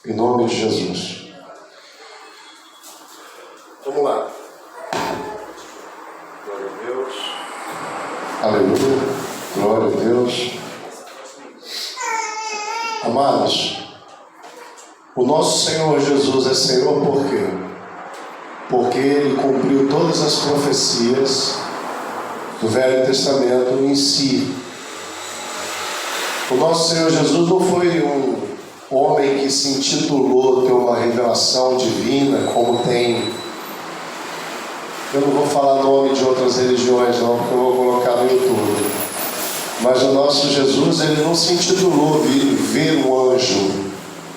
Em nome de Jesus. Vamos lá. Glória a Deus. Aleluia. Glória a Deus. Amados, o nosso Senhor Jesus é Senhor por quê? Porque Ele cumpriu todas as profecias do Velho Testamento em si. O nosso Senhor Jesus não foi um homem que se intitulou ter uma revelação divina, como tem. Eu não vou falar nome de outras religiões não, porque eu vou colocar no YouTube. Mas o nosso Jesus, ele não se intitulou ver um anjo.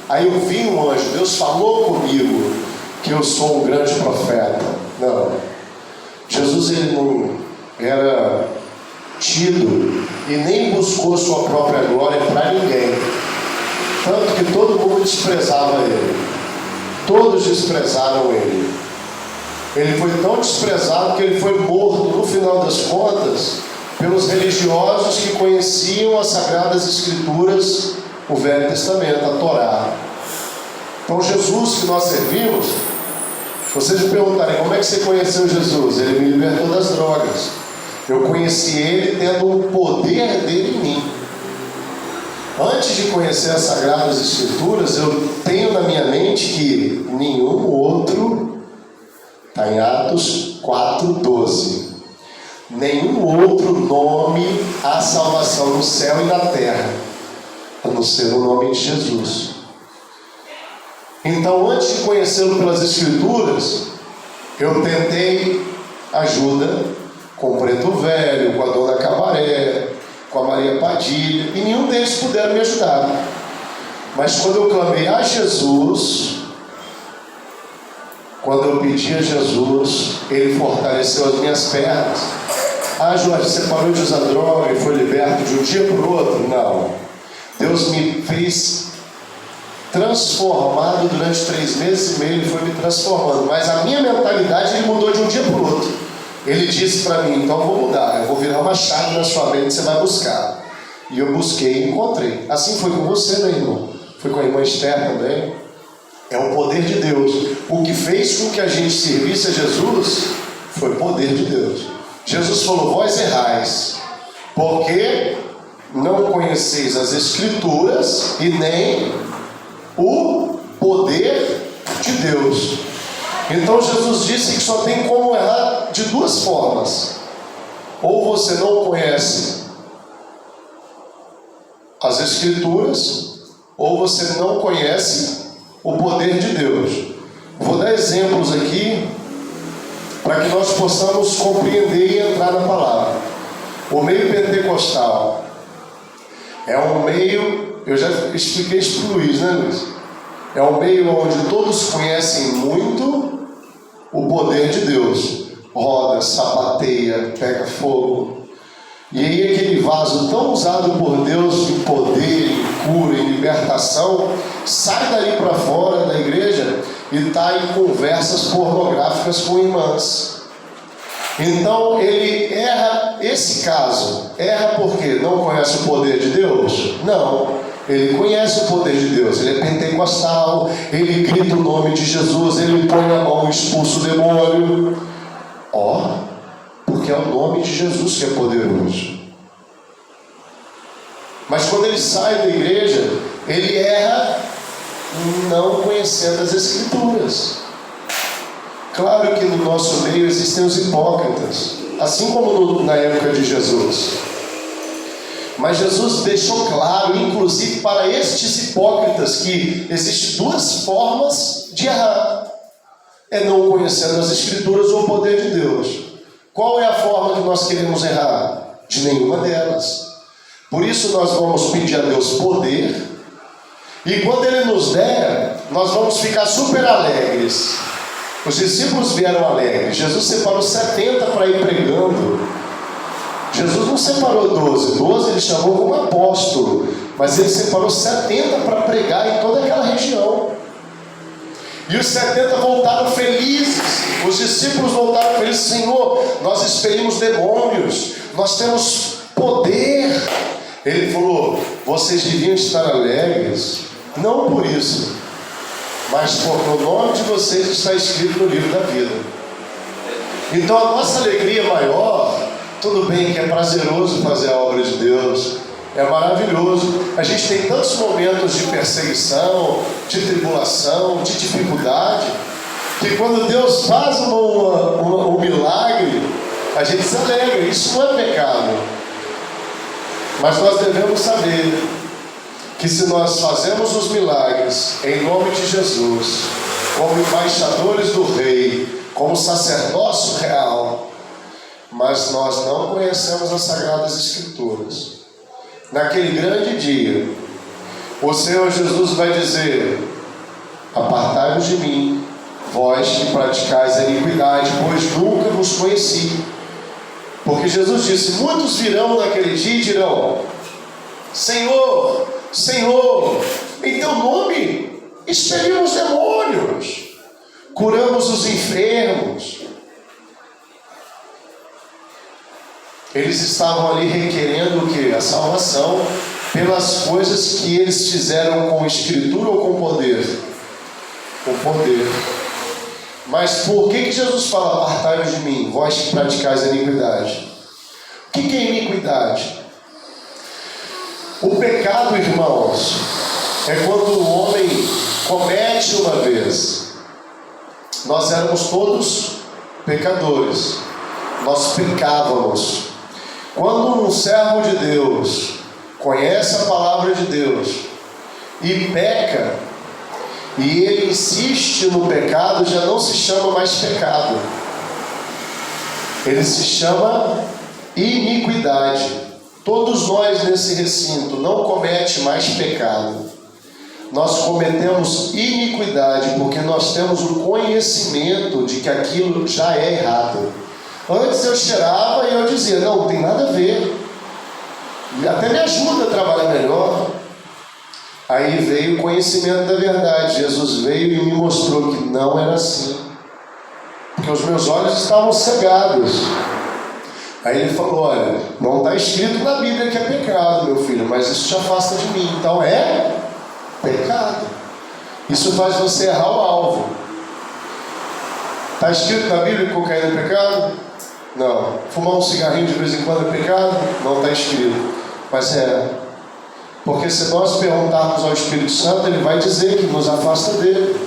Aí eu vi um anjo, Deus falou comigo que eu sou um grande profeta. Não. Jesus, ele não era tido e nem buscou sua própria glória para ninguém. Tanto que todo mundo desprezava ele. Todos desprezaram ele. Ele foi tão desprezado que ele foi morto, no final das contas, pelos religiosos que conheciam as Sagradas Escrituras, o Velho Testamento, a Torá. Então Jesus que nós servimos, vocês me perguntarem, como é que você conheceu Jesus? Ele me libertou das drogas. Eu conheci ele tendo o poder dele em mim. Antes de conhecer as Sagradas Escrituras, eu tenho na minha mente que nenhum outro, está em Atos 4:12, nenhum outro nome há salvação no céu e na terra, a não ser o nome de Jesus. Então, antes de conhecê-lo pelas Escrituras, eu tentei ajuda com o Preto Velho, com a Dona Cabaré, com a Maria Padilha, e nenhum deles puderam me ajudar. Mas quando eu clamei a Jesus, quando eu pedi a Jesus, Ele fortaleceu as minhas pernas. Ah, Jorge, você parou de usar droga e foi liberto de um dia para o outro? Não. Deus me fez transformado durante 3 meses e meio, Ele foi me transformando. Mas a minha mentalidade, Ele mudou de um dia para o outro. Ele disse para mim, então eu vou mudar, eu vou virar uma chave na sua mente, você vai buscar. E eu busquei e encontrei. Assim foi com você, meu irmão. Foi com a irmã Esther também. É o poder de Deus. O que fez com que a gente servisse a Jesus foi o poder de Deus. Jesus falou, vós errais, porque não conheceis as Escrituras e nem o poder de Deus. Então Jesus disse que só tem como errar de 2 formas. Ou você não conhece as Escrituras, ou você não conhece o poder de Deus. Vou dar exemplos aqui para que nós possamos compreender e entrar na palavra. O meio pentecostal é um meio, eu já expliquei isso para o Luiz, né, Luiz? É um meio onde todos conhecem muito o poder de Deus. Roda, sapateia, pega fogo. E aí aquele vaso tão usado por Deus em poder, em cura, em libertação, sai dali para fora da igreja e está em conversas pornográficas com irmãs. Então ele erra, esse caso, erra porque não conhece o poder de Deus? Não, ele conhece o poder de Deus, ele é pentecostal, ele grita o nome de Jesus, ele põe na mão e expulsa o demônio. Porque é o nome de Jesus que é poderoso. Mas quando ele sai da igreja, ele erra não conhecendo as Escrituras. Claro que no nosso meio existem os hipócritas, assim como na época de Jesus. Mas Jesus deixou claro, inclusive para estes hipócritas, que existem 2 formas de errar. É não conhecendo as Escrituras ou o poder de Deus. Qual é a forma que nós queremos errar? De nenhuma delas. Por isso nós vamos pedir a Deus poder, e quando Ele nos der, nós vamos ficar super alegres. Os discípulos vieram alegres. Jesus separou 70 para ir pregando. Jesus não separou 12. 12 Ele chamou como apóstolo, mas Ele separou 70 para pregar em toda aquela região. E os 70 voltaram felizes. Os discípulos voltaram felizes. Senhor, nós expelimos demônios, nós temos poder. Ele falou, vocês deviam estar alegres, não por isso, mas porque o nome de vocês está escrito no livro da vida. Então a nossa alegria maior, tudo bem que é prazeroso fazer a obra de Deus, é maravilhoso. A gente tem tantos momentos de perseguição, de tribulação, de dificuldade, que quando Deus faz um milagre, a gente se alegra. Isso não é pecado. Mas nós devemos saber que se nós fazemos os milagres em nome de Jesus, como embaixadores do Rei, como sacerdócio real, mas nós não conhecemos as Sagradas Escrituras, naquele grande dia, o Senhor Jesus vai dizer: apartai-vos de mim, vós que praticais a iniquidade, pois nunca vos conheci. Porque Jesus disse: muitos virão naquele dia e dirão: Senhor, Senhor, em teu nome expelimos demônios, curamos os enfermos. Eles estavam ali requerendo o quê? A salvação pelas coisas que eles fizeram com escritura ou com poder? Com poder. Mas por que Jesus fala: apartai-vos de mim, vós que praticais a iniquidade? O que é iniquidade? O pecado, irmãos, é quando o homem comete uma vez. Nós éramos todos pecadores, nós pecávamos. Quando um servo de Deus conhece a palavra de Deus e peca, e ele insiste no pecado, já não se chama mais pecado, ele se chama iniquidade. Todos nós nesse recinto não comete mais pecado, nós cometemos iniquidade porque nós temos o conhecimento de que aquilo já é errado. Antes eu cheirava e eu dizia: não tem nada a ver, até me ajuda a trabalhar melhor. Aí veio o conhecimento da verdade. Jesus veio e me mostrou que não era assim, porque os meus olhos estavam cegados. Aí ele falou: olha, não está escrito na Bíblia que é pecado, meu filho, mas isso te afasta de mim. Então é pecado. Isso faz você errar o alvo. Está escrito na Bíblia que cocaína é pecado? Não. Fumar um cigarrinho de vez em quando é pecado? Não está escrito. Mas é. Porque se nós perguntarmos ao Espírito Santo, ele vai dizer que nos afasta dele.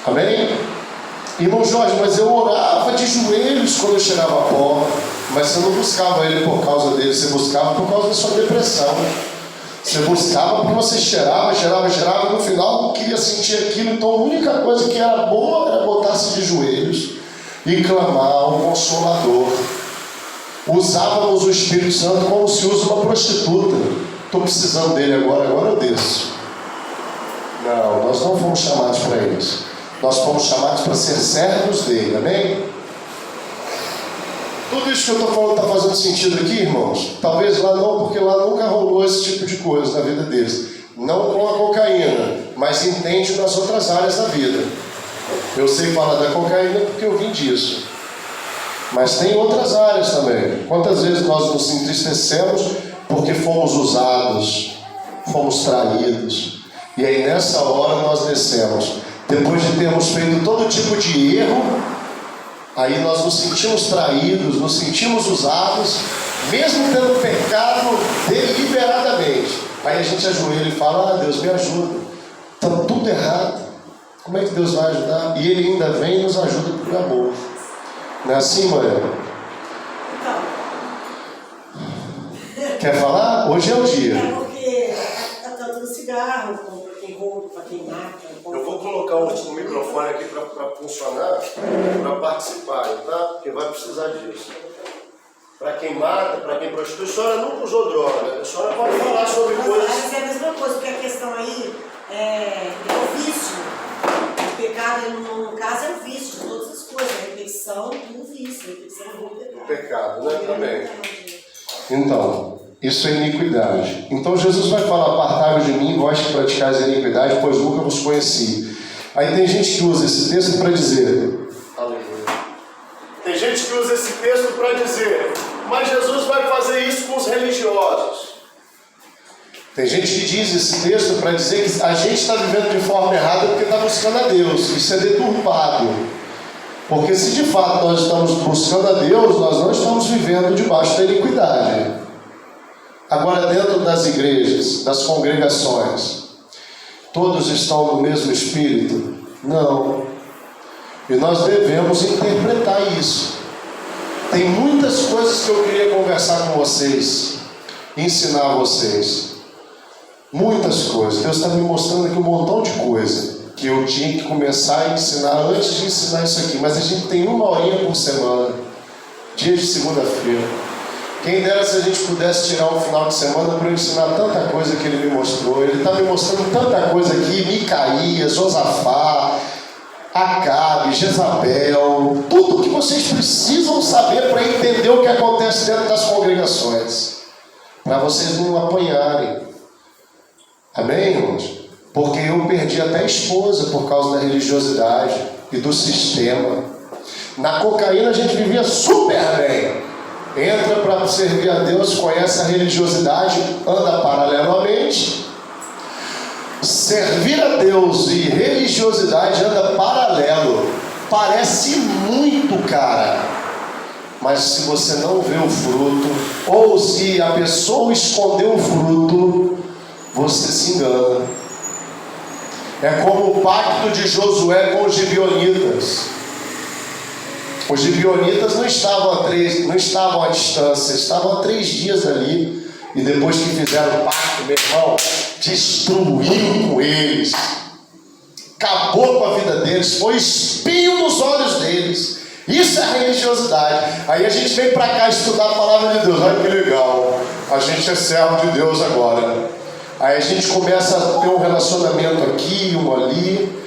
Amém? Irmão Jorge, mas eu orava de joelhos quando eu cheirava pó. Mas você não buscava ele por causa dele, você buscava por causa da sua depressão. Você buscava porque você cheirava, no final não queria sentir aquilo. Então a única coisa que era boa era botar-se de joelhos e clamar ao Consolador. Usávamos o Espírito Santo como se usa uma prostituta. Estou precisando dele agora eu desço. Não, nós não fomos chamados para isso. Nós fomos chamados para ser servos dele, amém? Tudo isso que eu estou falando está fazendo sentido aqui, irmãos? Talvez lá não, porque lá nunca rolou esse tipo de coisa na vida deles. Não com a cocaína, mas entende nas outras áreas da vida. Eu sei falar da cocaína porque eu vim disso. Mas tem outras áreas também. Quantas vezes nós nos entristecemos porque fomos usados, fomos traídos. E aí nessa hora nós descemos. Depois de termos feito todo tipo de erro, aí nós nos sentimos traídos, nos sentimos usados, mesmo tendo pecado deliberadamente. Aí a gente ajoelha e fala: ah, Deus, me ajuda. Está tudo errado. Como é que Deus vai ajudar? E Ele ainda vem e nos ajuda por amor. Não é assim, Mariana? Quer falar? Hoje é o dia. É porque está dando cigarro, para quem rouba, para quem mata. Eu vou colocar um microfone aqui para funcionar, para participarem, tá? Porque vai precisar disso. Para quem mata, para quem prostitui, a senhora nunca usou droga, né? A senhora pode falar sobre coisas. Mas é a mesma coisa, porque a questão aí é o vício. O pecado, no caso, é o vício de todas as coisas. A repetição do vício, a repetição do pecado, né? Também. Então, isso é iniquidade. Então Jesus vai falar: apartai-vos de mim, vós que praticais a iniquidade, pois nunca vos conheci. Aí tem gente que usa esse texto para dizer: aleluia. Tem gente que usa esse texto para dizer: mas Jesus vai fazer isso com os religiosos. Tem gente que diz esse texto para dizer que a gente está vivendo de forma errada porque está buscando a Deus. Isso é deturpado. Porque se de fato nós estamos buscando a Deus, nós não estamos vivendo debaixo da iniquidade. Agora, dentro das igrejas, das congregações, todos estão no mesmo espírito? Não. E nós devemos interpretar isso. Tem muitas coisas que eu queria conversar com vocês, ensinar a vocês. Muitas coisas. Deus está me mostrando aqui um montão de coisa que eu tinha que começar a ensinar antes de ensinar isso aqui. Mas a gente tem 1 horinha por semana, dia de segunda-feira. Quem dera se a gente pudesse tirar um final de semana para eu ensinar tanta coisa que ele me mostrou. Ele está me mostrando tanta coisa aqui: Micaías, Josafá, Acabe, Jezabel, tudo que vocês precisam saber para entender o que acontece dentro das congregações, para vocês não apanharem. Amém, irmãos? Porque eu perdi até a esposa por causa da religiosidade e do sistema. Na cocaína a gente vivia super bem. Entra para servir a Deus, conhece a religiosidade, anda paralelamente. Servir a Deus e religiosidade anda paralelo. Parece muito, cara. Mas se você não vê o fruto, ou se a pessoa escondeu o fruto, você se engana. É como o pacto de Josué com os gibeonitas. Os gibeonitas não estavam à distância, estavam a 3 dias ali. E depois que fizeram o pacto, meu irmão, destruiu com eles, acabou com a vida deles, foi espinho nos olhos deles. Isso é religiosidade. Aí a gente vem para cá estudar a palavra de Deus. Olha que legal, a gente é servo de Deus agora. Aí a gente começa a ter um relacionamento aqui, um ali,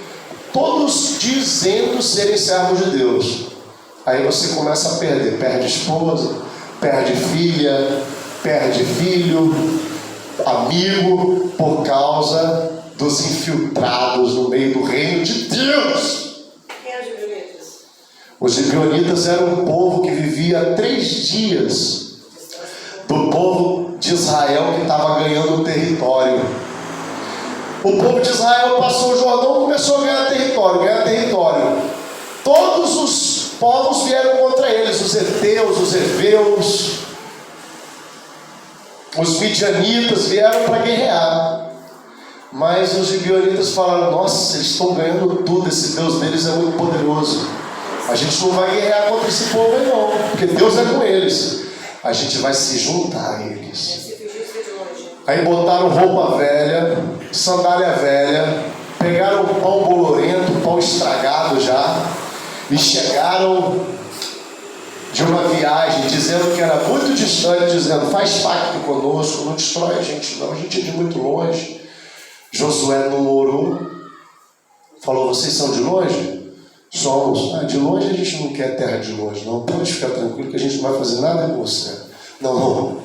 todos dizendo serem servos de Deus. Aí você começa a perder, perde esposa, perde filha, perde filho, amigo, por causa dos infiltrados no meio do reino de Deus. Quem é os gibeonitas? Os gibeonitas eram um povo que vivia 3 dias do povo de Israel que estava ganhando território. O povo de Israel passou o Jordão e começou a ganhar território. Todos os povos vieram contra eles, os heteus, os heveus, os midianitas vieram para guerrear. Mas os gibeonitas falaram: nossa, eles estão ganhando tudo, esse Deus deles é muito poderoso, a gente não vai guerrear contra esse povo aí não, porque Deus é com eles, a gente vai se juntar a eles. Aí botaram roupa velha, sandália velha, pegaram pão bolorento, pão estragado já, e chegaram de uma viagem, dizendo que era muito distante, dizendo: faz pacto conosco, não destrói a gente não, a gente é de muito longe. Josué não orou, falou: vocês são de longe? Somos. De longe a gente não quer terra de longe, não, pode ficar tranquilo que a gente não vai fazer nada com você. Não,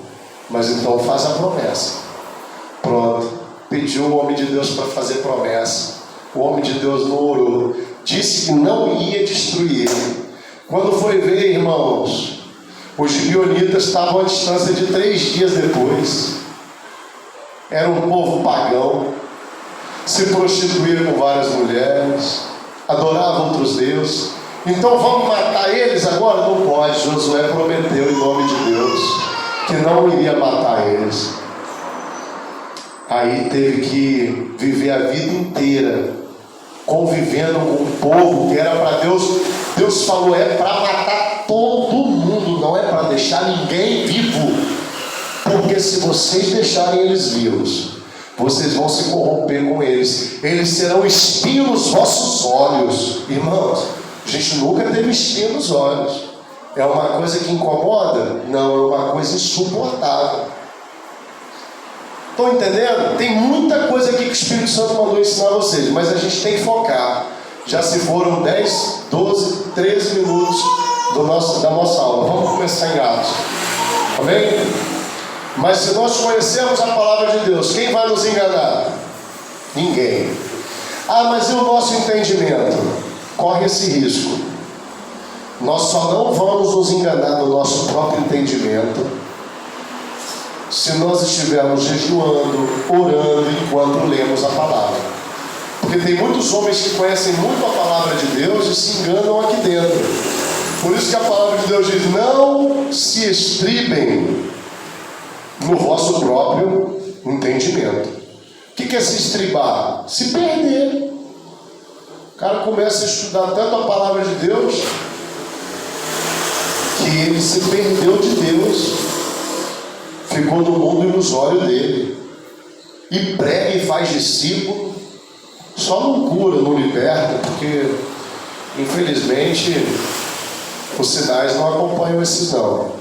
mas então faz a promessa. Pronto, pediu o homem de Deus para fazer promessa. O homem de Deus não orou, disse que não ia destruir ele. Quando foi ver, irmãos, os gibeonitas estavam à distância de 3 dias depois. Era um povo pagão, se prostituíram com várias mulheres, adoravam outros deuses. Então vamos matar eles agora? Não pode. Josué prometeu em nome de Deus que não iria matar eles. Aí teve que viver a vida inteira convivendo com um povo que era para Deus. Deus falou: é para matar todo mundo, não é para deixar ninguém vivo. Porque se vocês deixarem eles vivos, vocês vão se corromper com eles. Eles serão espinho nos vossos olhos. Irmãos, a gente nunca teve espinho nos olhos. É uma coisa que incomoda? Não, é uma coisa insuportável. Estão entendendo? Tem muita coisa aqui que o Espírito Santo mandou ensinar a vocês, mas a gente tem que focar. Já se foram 10, 12, 13 minutos da nossa aula. Vamos começar em Atos. Amém? Mas se nós conhecermos a palavra de Deus, quem vai nos enganar? Ninguém. Mas e o nosso entendimento? Corre esse risco. Nós só não vamos nos enganar no nosso próprio entendimento se nós estivermos jejuando, orando enquanto lemos a palavra. Porque tem muitos homens que conhecem muito a palavra de Deus e se enganam aqui dentro. Por isso que a palavra de Deus diz: não se estribem no vosso próprio entendimento. O que é se estribar? Se perder. O cara começa a estudar tanto a palavra de Deus que ele se perdeu de Deus, ficou no mundo ilusório dele, e prega e faz discípulo, só não cura, não liberta, porque infelizmente os sinais não acompanham esses não.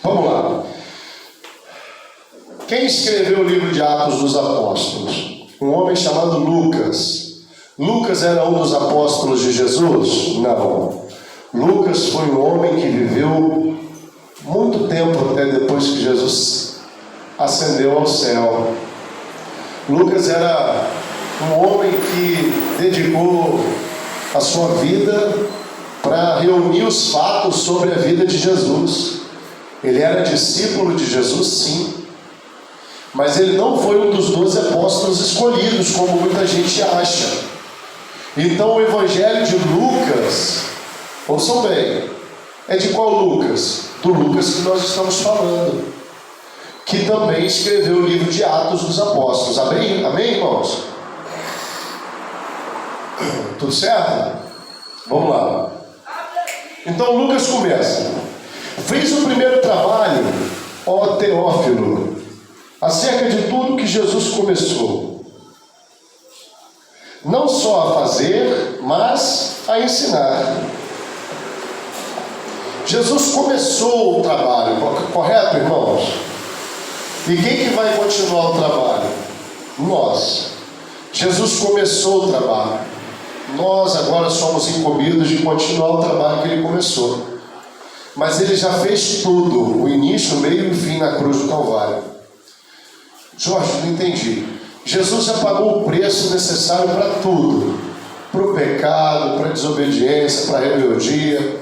Vamos lá. Quem escreveu o livro de Atos dos Apóstolos? Um homem chamado Lucas. Lucas era um dos apóstolos de Jesus? Não. Lucas foi um homem que viveu muito tempo até depois que Jesus ascendeu ao céu. Lucas era um homem que dedicou a sua vida para reunir os fatos sobre a vida de Jesus. Ele era discípulo de Jesus, sim, mas ele não foi um dos 12 apóstolos escolhidos, como muita gente acha. Então o evangelho de Lucas, ouçam bem, é de qual Lucas? Do Lucas que nós estamos falando, que também escreveu o livro de Atos dos Apóstolos. Amém? Amém, irmãos? Tudo certo? Vamos lá. Então Lucas começa: fiz o primeiro trabalho, ó Teófilo, acerca de tudo que Jesus começou, não só a fazer, mas a ensinar. Jesus começou o trabalho, correto, irmãos? E quem que vai continuar o trabalho? Nós. Jesus começou o trabalho. Nós agora somos incumbidos de continuar o trabalho que ele começou. Mas ele já fez tudo, o início, o meio e o fim na cruz do Calvário. Jorge, não entendi. Jesus já pagou o preço necessário para tudo. Para o pecado, para a desobediência, para a rebeldia,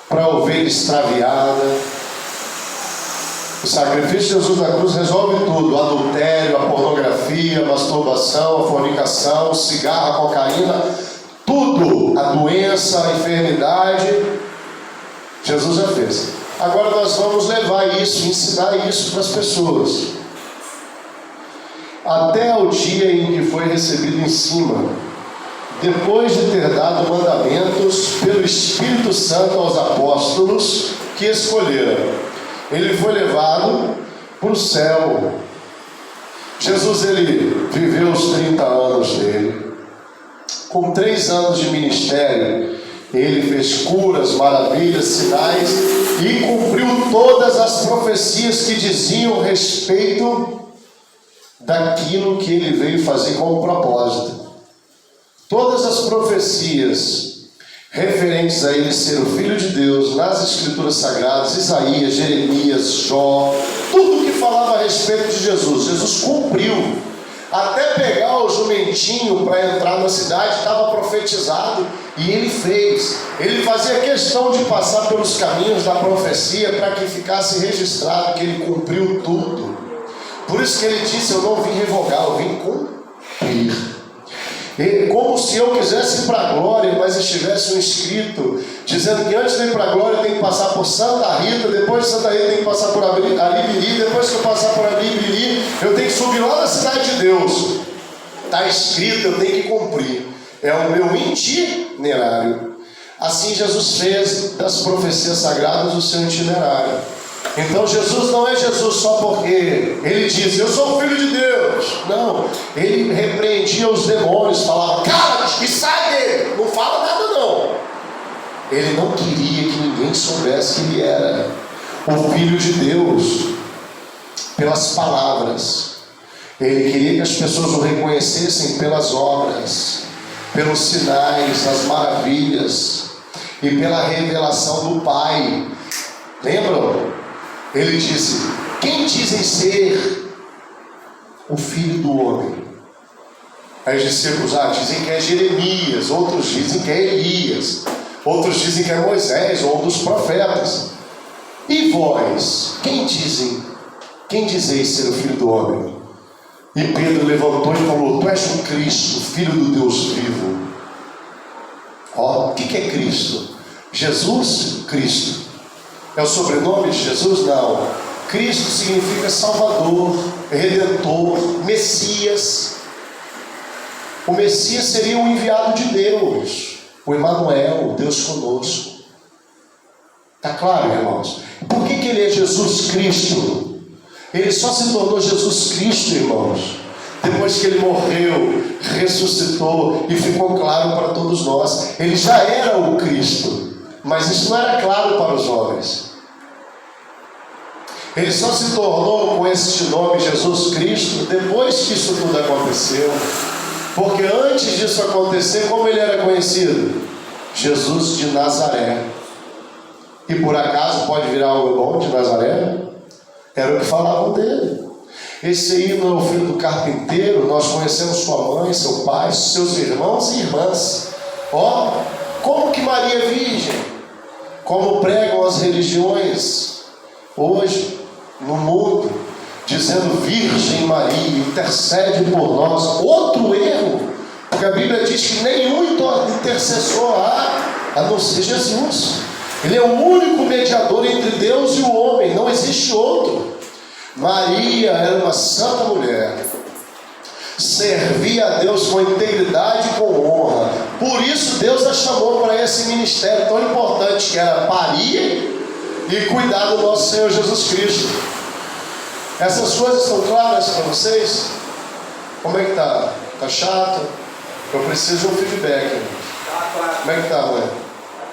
para a ovelha extraviada. O sacrifício de Jesus na cruz resolve tudo: o adultério, a pornografia, a masturbação, a fornicação, o cigarro, a cocaína, tudo, a doença, a enfermidade, Jesus já fez. Agora nós vamos levar isso, ensinar isso para as pessoas, até o dia em que foi recebido em cima, depois de ter dado mandamentos pelo Espírito Santo aos apóstolos que escolheram. Ele foi levado para o céu. Jesus, ele viveu os 30 anos dele. Com 3 anos de ministério, ele fez curas, maravilhas, sinais e cumpriu todas as profecias que diziam respeito daquilo que ele veio fazer como propósito. Todas as profecias referentes a ele ser o Filho de Deus nas Escrituras Sagradas, Isaías, Jeremias, Jó, tudo que falava a respeito de Jesus, Jesus cumpriu. Até pegar o jumentinho para entrar na cidade estava profetizado e ele fez. Ele fazia questão de passar pelos caminhos da profecia para que ficasse registrado que ele cumpriu tudo. Por isso que ele disse: eu não vim revogar, eu vim cumprir. Como se eu quisesse ir para a glória, mas estivesse um escrito dizendo que antes de ir para a glória tem que passar por Santa Rita, depois de Santa Rita tem que passar por Alibiri, depois que eu passar por Alibiri eu tenho que subir lá na cidade de Deus. Está escrito, eu tenho que cumprir. É o meu itinerário. Assim Jesus fez das profecias sagradas o seu itinerário. Então Jesus não é Jesus só porque ele diz: eu sou o Filho de Deus. Não, ele repreendia os demônios, falava: cala-te e sai dele, não fala nada não. Ele não queria que ninguém soubesse que ele era o Filho de Deus pelas palavras. Ele queria que as pessoas o reconhecessem pelas obras, pelos sinais, as maravilhas e pela revelação do Pai. Lembram? Ele disse: quem dizem ser o Filho do Homem? Aí os discípulos dizem que é Jeremias, outros dizem que é Elias, outros dizem que é Moisés ou um dos profetas. E vós, quem dizeis ser o Filho do Homem? E Pedro levantou e falou: tu és o Cristo, Filho do Deus vivo. Ó, o que é Cristo? Jesus, Cristo. É o sobrenome de Jesus? Não. Cristo significa Salvador, Redentor, Messias. O Messias seria o enviado de Deus, o Emanuel, Deus conosco. Está claro, irmãos? Por que ele é Jesus Cristo? Ele só se tornou Jesus Cristo, irmãos, depois que ele morreu, ressuscitou e ficou claro para todos nós. Ele já era o Cristo, mas isso não era claro para os homens. Ele só se tornou com este nome Jesus Cristo depois que isso tudo aconteceu. Porque antes disso acontecer, como ele era conhecido? Jesus de Nazaré. E por acaso pode virar algo bom de Nazaré? Era o que falavam dele. Esse aí não é o filho do carpinteiro. Nós conhecemos sua mãe, seu pai, seus irmãos e irmãs. Ó, como que Maria é virgem? Como pregam as religiões hoje no mundo, dizendo Virgem Maria, intercede por nós. Outro erro, porque a Bíblia diz que nenhum intercessor há, a não ser Jesus. Ele é o único mediador entre Deus e o homem, não existe outro. Maria era uma santa mulher, servia a Deus com integridade e com honra. Por isso Deus a chamou para esse ministério tão importante, que era parir e cuidar do nosso Senhor Jesus Cristo. Essas coisas são claras para vocês? Como é que tá? Tá chato? Eu preciso de um feedback. Como é que tá, mãe?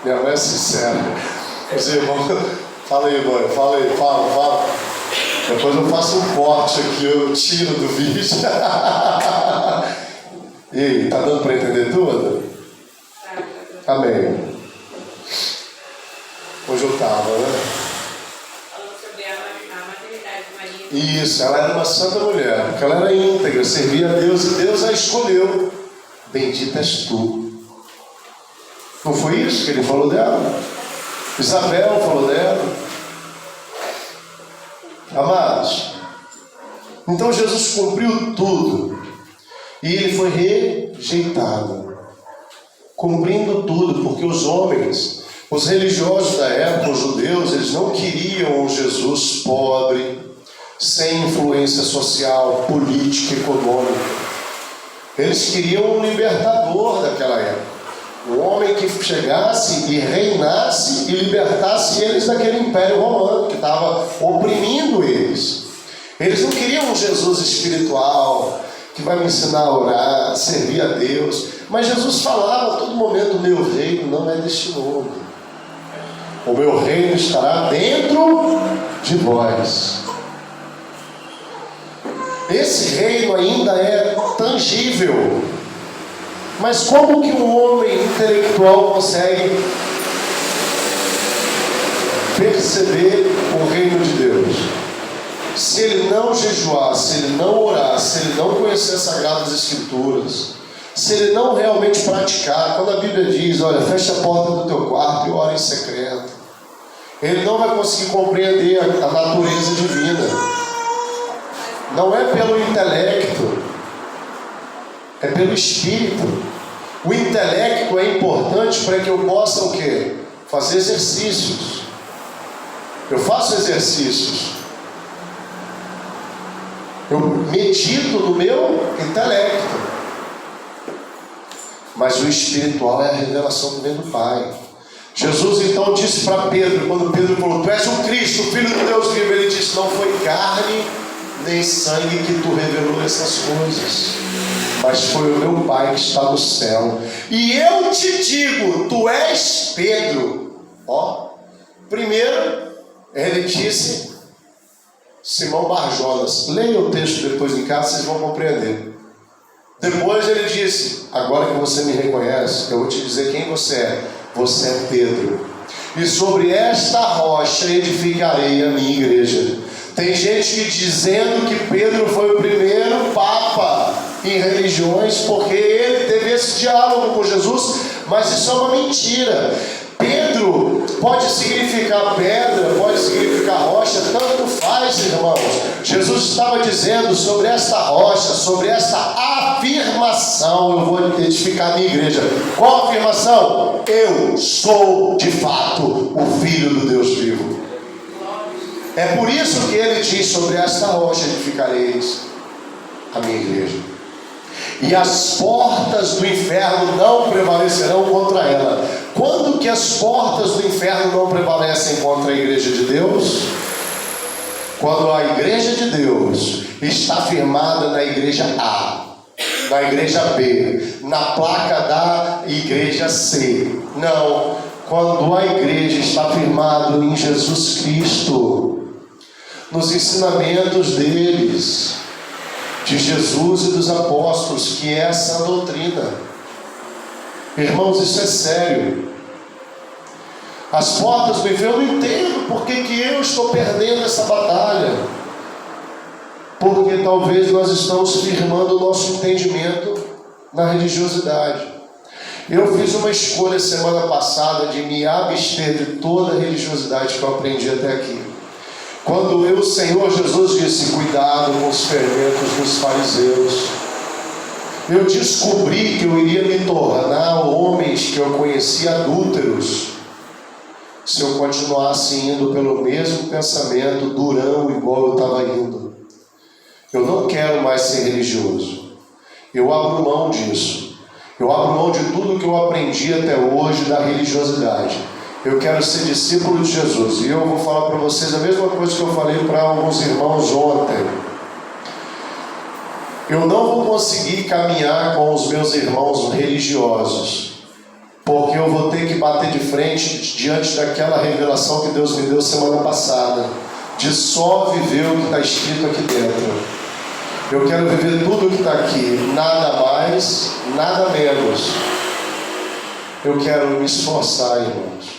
Minha mãe é sincera. Os irmãos, fala aí, mãe, fala aí, fala. Depois eu faço um corte aqui, eu tiro do vídeo. E aí, tá dando para entender tudo? Amém. Hoje eu estava, né? Falando sobre a maternidade de Maria. Isso, ela era uma santa mulher, porque ela era íntegra, servia a Deus e Deus a escolheu. Bendita és tu. Não foi isso que ele falou dela? Isabel falou dela. Amados, então Jesus cumpriu tudo e ele foi rejeitado, cumprindo tudo, porque os homens, os religiosos da época, os judeus, eles não queriam um Jesus pobre, sem influência social, política, econômica. Eles queriam um libertador daquela época, um homem que chegasse e reinasse e libertasse eles daquele império romano que estava oprimindo eles. Eles não queriam um Jesus espiritual que vai me ensinar a orar, a servir a Deus. Mas Jesus falava a todo momento: o meu reino não é deste mundo, o meu reino estará dentro de vós. Esse reino ainda é tangível. Mas como que um homem intelectual consegue perceber o reino de Deus? Se ele não jejuar, se ele não orar, se ele não conhecer as Sagradas Escrituras, se ele não realmente praticar, quando a Bíblia diz, olha, fecha a porta do teu quarto e ora em secreto, ele não vai conseguir compreender a natureza divina. Não é pelo intelecto, é pelo Espírito. O intelecto é importante para que eu possa o quê? Fazer exercícios. Eu faço exercícios. Eu medito no meu intelecto. Mas o espiritual é a revelação que vem do Pai. Jesus então disse para Pedro, quando Pedro falou: tu és o Cristo, o Filho do Deus vivo, ele disse: não foi carne nem sangue que tu revelou essas coisas, mas foi o meu Pai que está no céu. E eu te digo, tu és Pedro. Ó, primeiro ele disse Simão Barjonas. Leia o texto depois em casa, vocês vão compreender. Depois ele disse: agora que você me reconhece, eu vou te dizer quem você é. Você é Pedro, e sobre esta rocha edificarei a minha igreja. Tem gente que dizendo que Pedro foi o primeiro papa em religiões, porque ele teve esse diálogo com Jesus, mas isso é uma mentira. Pedro pode significar pedra, pode significar rocha, tanto faz, irmãos. Jesus estava dizendo sobre esta rocha, sobre esta afirmação. Eu vou identificar a minha igreja. Qual afirmação? Eu sou de fato o Filho do Deus vivo. É por isso que ele diz: sobre esta rocha edificareis a minha igreja, e as portas do inferno não prevalecerão contra ela. Quando que as portas do inferno não prevalecem contra a igreja de Deus? Quando a igreja de Deus está firmada na igreja A, na igreja B, na placa da igreja C. Não, quando a igreja está firmada em Jesus Cristo, nos ensinamentos deles, de Jesus e dos apóstolos, que é essa doutrina. Irmãos, isso é sério. As portas do inferno, eu não entendo por que eu estou perdendo essa batalha. Porque talvez nós estamos firmando o nosso entendimento na religiosidade. Eu fiz uma escolha semana passada de me abster de toda a religiosidade que eu aprendi até aqui. Quando o Senhor Jesus disse: cuidado com os fermentos dos fariseus, eu descobri que eu iria me tornar homens que eu conhecia adúlteros, se eu continuasse indo pelo mesmo pensamento durão, igual eu estava indo. Eu não quero mais ser religioso. Eu abro mão disso. Eu abro mão de tudo que eu aprendi até hoje da religiosidade. Eu quero ser discípulo de Jesus. E eu vou falar para vocês a mesma coisa que eu falei para alguns irmãos ontem. Eu não vou conseguir caminhar com os meus irmãos religiosos, porque eu vou ter que bater de frente diante daquela revelação que Deus me deu semana passada, de só viver o que está escrito aqui dentro. Eu quero viver tudo o que está aqui, nada mais, nada menos. Eu quero me esforçar, irmãos,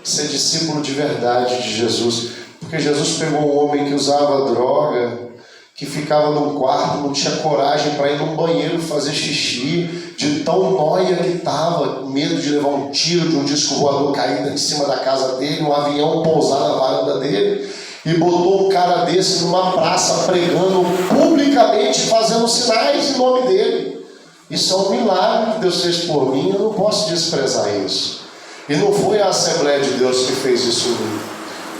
ser discípulo de verdade de Jesus, porque Jesus pegou um homem que usava droga, que ficava num quarto, não tinha coragem para ir num banheiro fazer xixi, de tão nóia que estava, medo de levar um tiro de um disco voador cair em cima da casa dele, um avião pousar na varanda dele, e botou um cara desse numa praça pregando publicamente, fazendo sinais em nome dele. Isso é um milagre que Deus fez por mim, eu não posso desprezar isso. E não foi a Assembleia de Deus que fez isso em mim,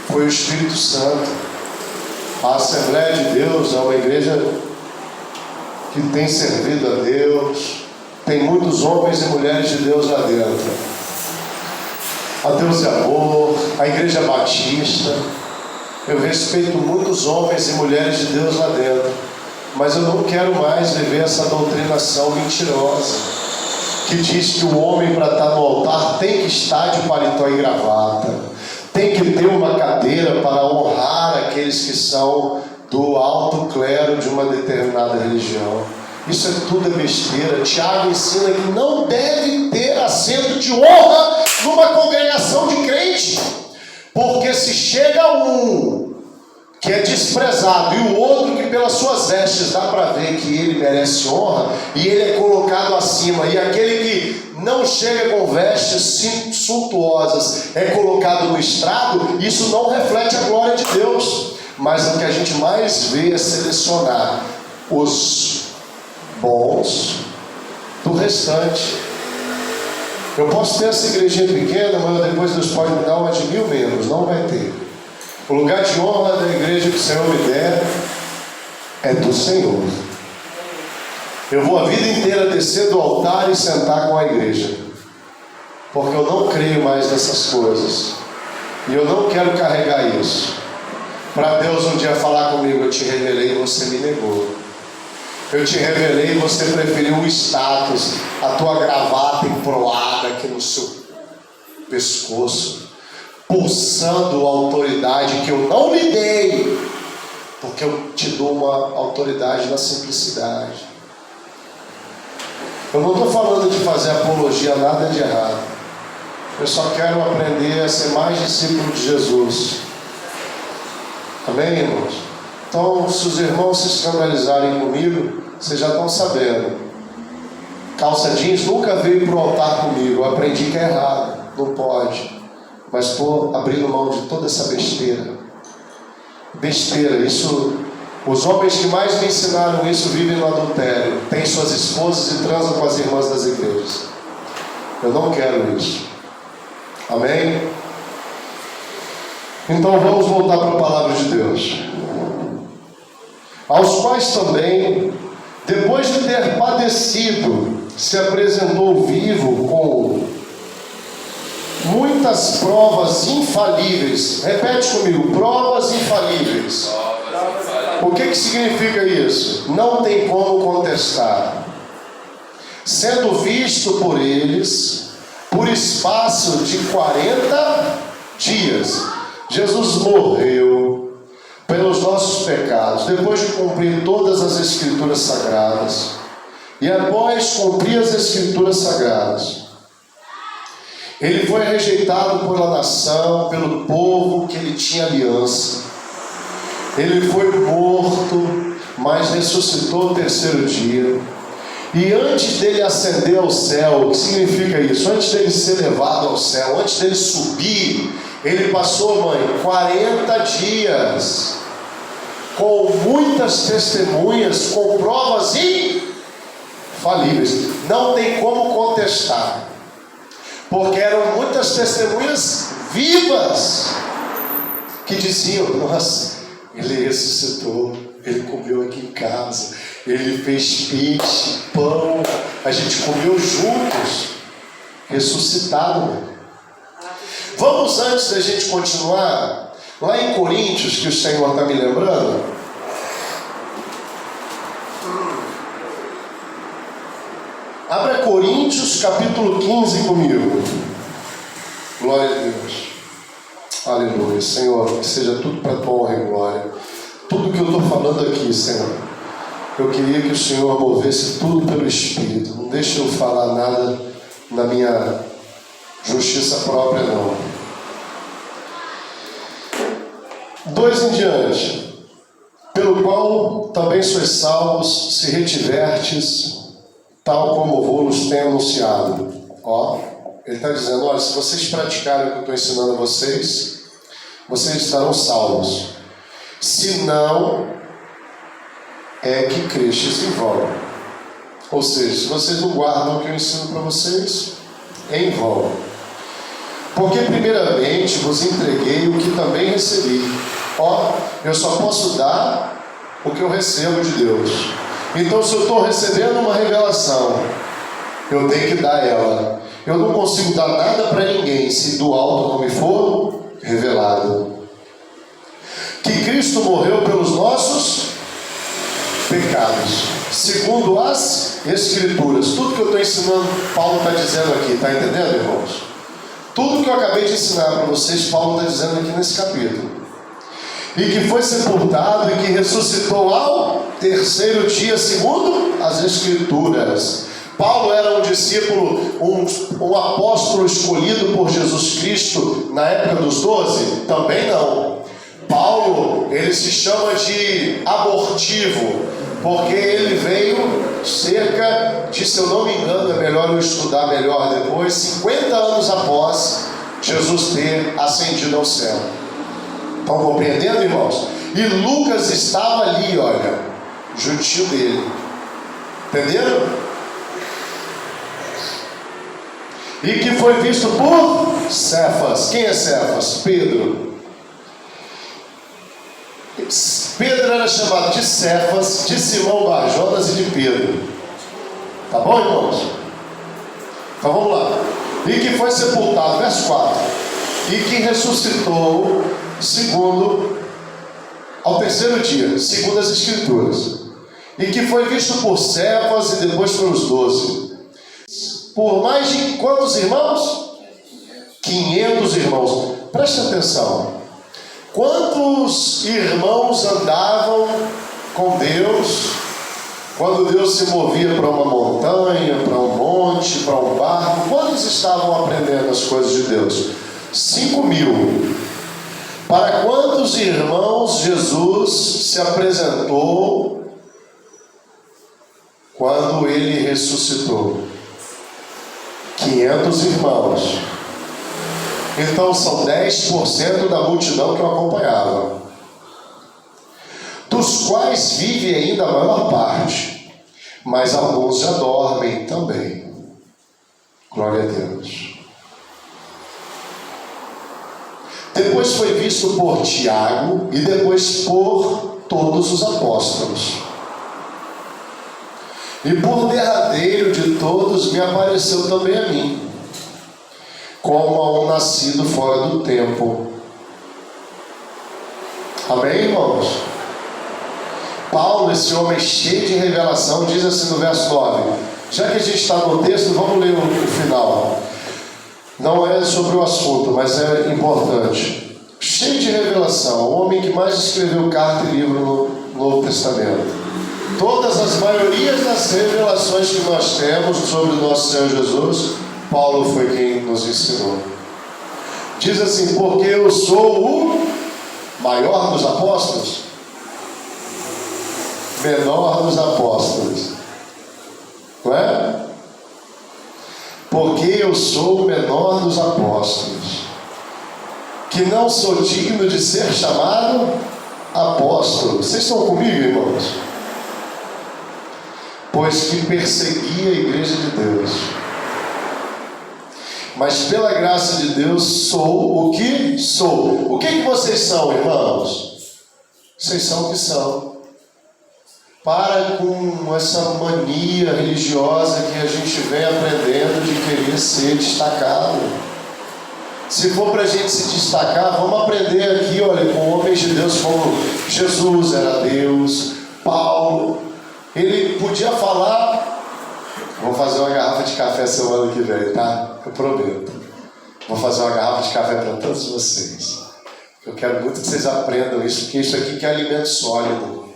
foi o Espírito Santo. A Assembleia de Deus é uma igreja que tem servido a Deus, tem muitos homens e mulheres de Deus lá dentro. A Deus é amor, a Igreja Batista. Eu respeito muitos homens e mulheres de Deus lá dentro, mas eu não quero mais viver essa doutrinação mentirosa, que diz que o homem, para estar no altar, tem que estar de paletó e gravata, tem que ter uma cadeira para honrar aqueles que são do alto clero de uma determinada religião. Isso é tudo besteira. Tiago ensina que não deve ter assento de honra numa congregação de crente, porque se chega um que é desprezado e o outro que pelas suas vestes dá para ver que ele merece honra, e ele é colocado acima, e aquele que não chega com vestes suntuosas é colocado no estrado, isso não reflete a glória de Deus. Mas o que a gente mais vê é selecionar os bons do restante. Eu posso ter essa igrejinha pequena, mas depois Deus pode me dar uma de 1000 membros. Não vai ter. O lugar de honra da igreja que o Senhor me der é do Senhor. Eu vou a vida inteira descer do altar e sentar com a igreja, porque eu não creio mais nessas coisas, e eu não quero carregar isso para Deus um dia falar comigo: eu te revelei e você me negou. Eu te revelei e você preferiu o status, a tua gravata emproada aqui no seu pescoço, pulsando a autoridade que eu não lhe dei, porque eu te dou uma autoridade na simplicidade. Eu não estou falando de fazer apologia a nada de errado. Eu só quero aprender a ser mais discípulo de Jesus. Amém, irmãos? Então, se os irmãos se escandalizarem comigo, vocês já estão sabendo. Calça jeans nunca veio para o altar comigo. Eu aprendi que é errado. Não pode. mas estou abrindo mão de toda essa besteira. Besteira, isso, os homens que mais me ensinaram isso vivem no adultério, têm suas esposas e transam com as irmãs das igrejas. Eu não quero isso. Amém? Então vamos voltar para a palavra de Deus. Aos quais também, depois de ter padecido, se apresentou vivo com muitas provas infalíveis. Repete comigo, provas infalíveis. O que significa isso? Não tem como contestar. Sendo visto por eles, por espaço de 40 dias, Jesus morreu pelos nossos pecados, depois de cumprir todas as Escrituras Sagradas. E após cumprir as Escrituras Sagradas, ele foi rejeitado pela nação, pelo povo que ele tinha aliança. Ele foi morto, mas ressuscitou no terceiro dia. E antes dele ascender ao céu, o que significa isso? Antes dele ser levado ao céu, antes dele subir, ele passou, 40 dias com muitas testemunhas, com provas infalíveis. Não tem como contestar, porque eram muitas testemunhas vivas que diziam: nossa, ele ressuscitou, ele comeu aqui em casa, ele fez peixe, pão, a gente comeu juntos, ressuscitado. Vamos, antes da gente continuar, lá em Coríntios, que o Senhor está me lembrando. Abra Coríntios capítulo 15 comigo. Glória a Deus. Aleluia. Senhor, que seja tudo para a tua honra e glória. Tudo que eu estou falando aqui, Senhor, eu queria que o Senhor movesse tudo pelo Espírito. Não deixe eu falar nada na minha justiça própria, não. 2 em diante. Pelo qual também sois salvos, se retivertes, tal como vos tenho anunciado. Ele está dizendo: olha, se vocês praticarem o que eu estou ensinando a vocês, vocês estarão salvos. Se não, é que crestes em vão. Ou seja, se vocês não guardam o que eu ensino para vocês, é em vão. Porque primeiramente vos entreguei o que também recebi. Eu só posso dar o que eu recebo de Deus. Então, se eu estou recebendo uma revelação, eu tenho que dar ela. Eu não consigo dar nada para ninguém se do alto não me for revelado. Que Cristo morreu pelos nossos pecados, segundo as Escrituras. Tudo que eu estou ensinando, Paulo está dizendo aqui, está entendendo, irmãos? Tudo que eu acabei de ensinar para vocês, Paulo está dizendo aqui nesse capítulo. E que foi sepultado e que ressuscitou ao terceiro dia, segundo as Escrituras. Paulo era um discípulo, um apóstolo escolhido por Jesus Cristo na época dos 12? Também não. Paulo, ele se chama de abortivo, porque ele veio cerca de, se eu não me engano, é melhor eu estudar melhor depois, 50 anos após Jesus ter ascendido ao céu. Estão compreendendo, irmãos? E Lucas estava ali, olha, juntinho dele. Entenderam? E que foi visto por Cefas. Quem é Cefas? Pedro. Pedro era chamado de Cefas, de Simão Barjonas e de Pedro. Tá bom, irmãos? Então vamos lá. E que foi sepultado, verso 4. E que ressuscitou segundo ao terceiro dia, segundo as Escrituras. E que foi visto por Cefas e depois pelos 12. Por mais de quantos irmãos? 500 irmãos. Preste atenção. Quantos irmãos andavam com Deus quando Deus se movia para uma montanha, para um monte, para um barco? Quantos estavam aprendendo as coisas de Deus? 5.000. Para quantos irmãos Jesus se apresentou quando ele ressuscitou? 500 irmãos. Então são 10% da multidão que o acompanhava, dos quais vive ainda a maior parte, mas alguns já dormem também. Glória a Deus. Depois foi visto por Tiago e depois por todos os apóstolos. E por derradeiro de todos me apareceu também a mim, como a um nascido fora do tempo. Amém, irmãos? Paulo, esse homem cheio de revelação, diz assim no verso 9. Já que a gente está no texto, vamos ler o final. Não é sobre o assunto, mas é importante. Cheio de revelação, o homem que mais escreveu carta e livro no Novo Testamento. Todas as maiorias das revelações que nós temos sobre o nosso Senhor Jesus, Paulo foi quem nos ensinou. Diz assim: porque eu sou o maior dos apóstolos, menor dos apóstolos, não é? Porque eu sou o menor dos apóstolos, que não sou digno de ser chamado apóstolo. Vocês estão comigo, irmãos? Pois que persegui a igreja de Deus. Mas pela graça de Deus sou o que sou. O que vocês são, irmãos? Vocês são o que são. Para com essa mania religiosa que a gente vem aprendendo de querer ser destacado. Se for para a gente se destacar, vamos aprender aqui, olha, com homens de Deus como Jesus era Deus, Paulo. Ele podia falar, vou fazer uma garrafa de café semana que vem, tá? Eu prometo. Vou fazer uma garrafa de café para todos vocês. Eu quero muito que vocês aprendam isso, porque isso aqui que é alimento sólido.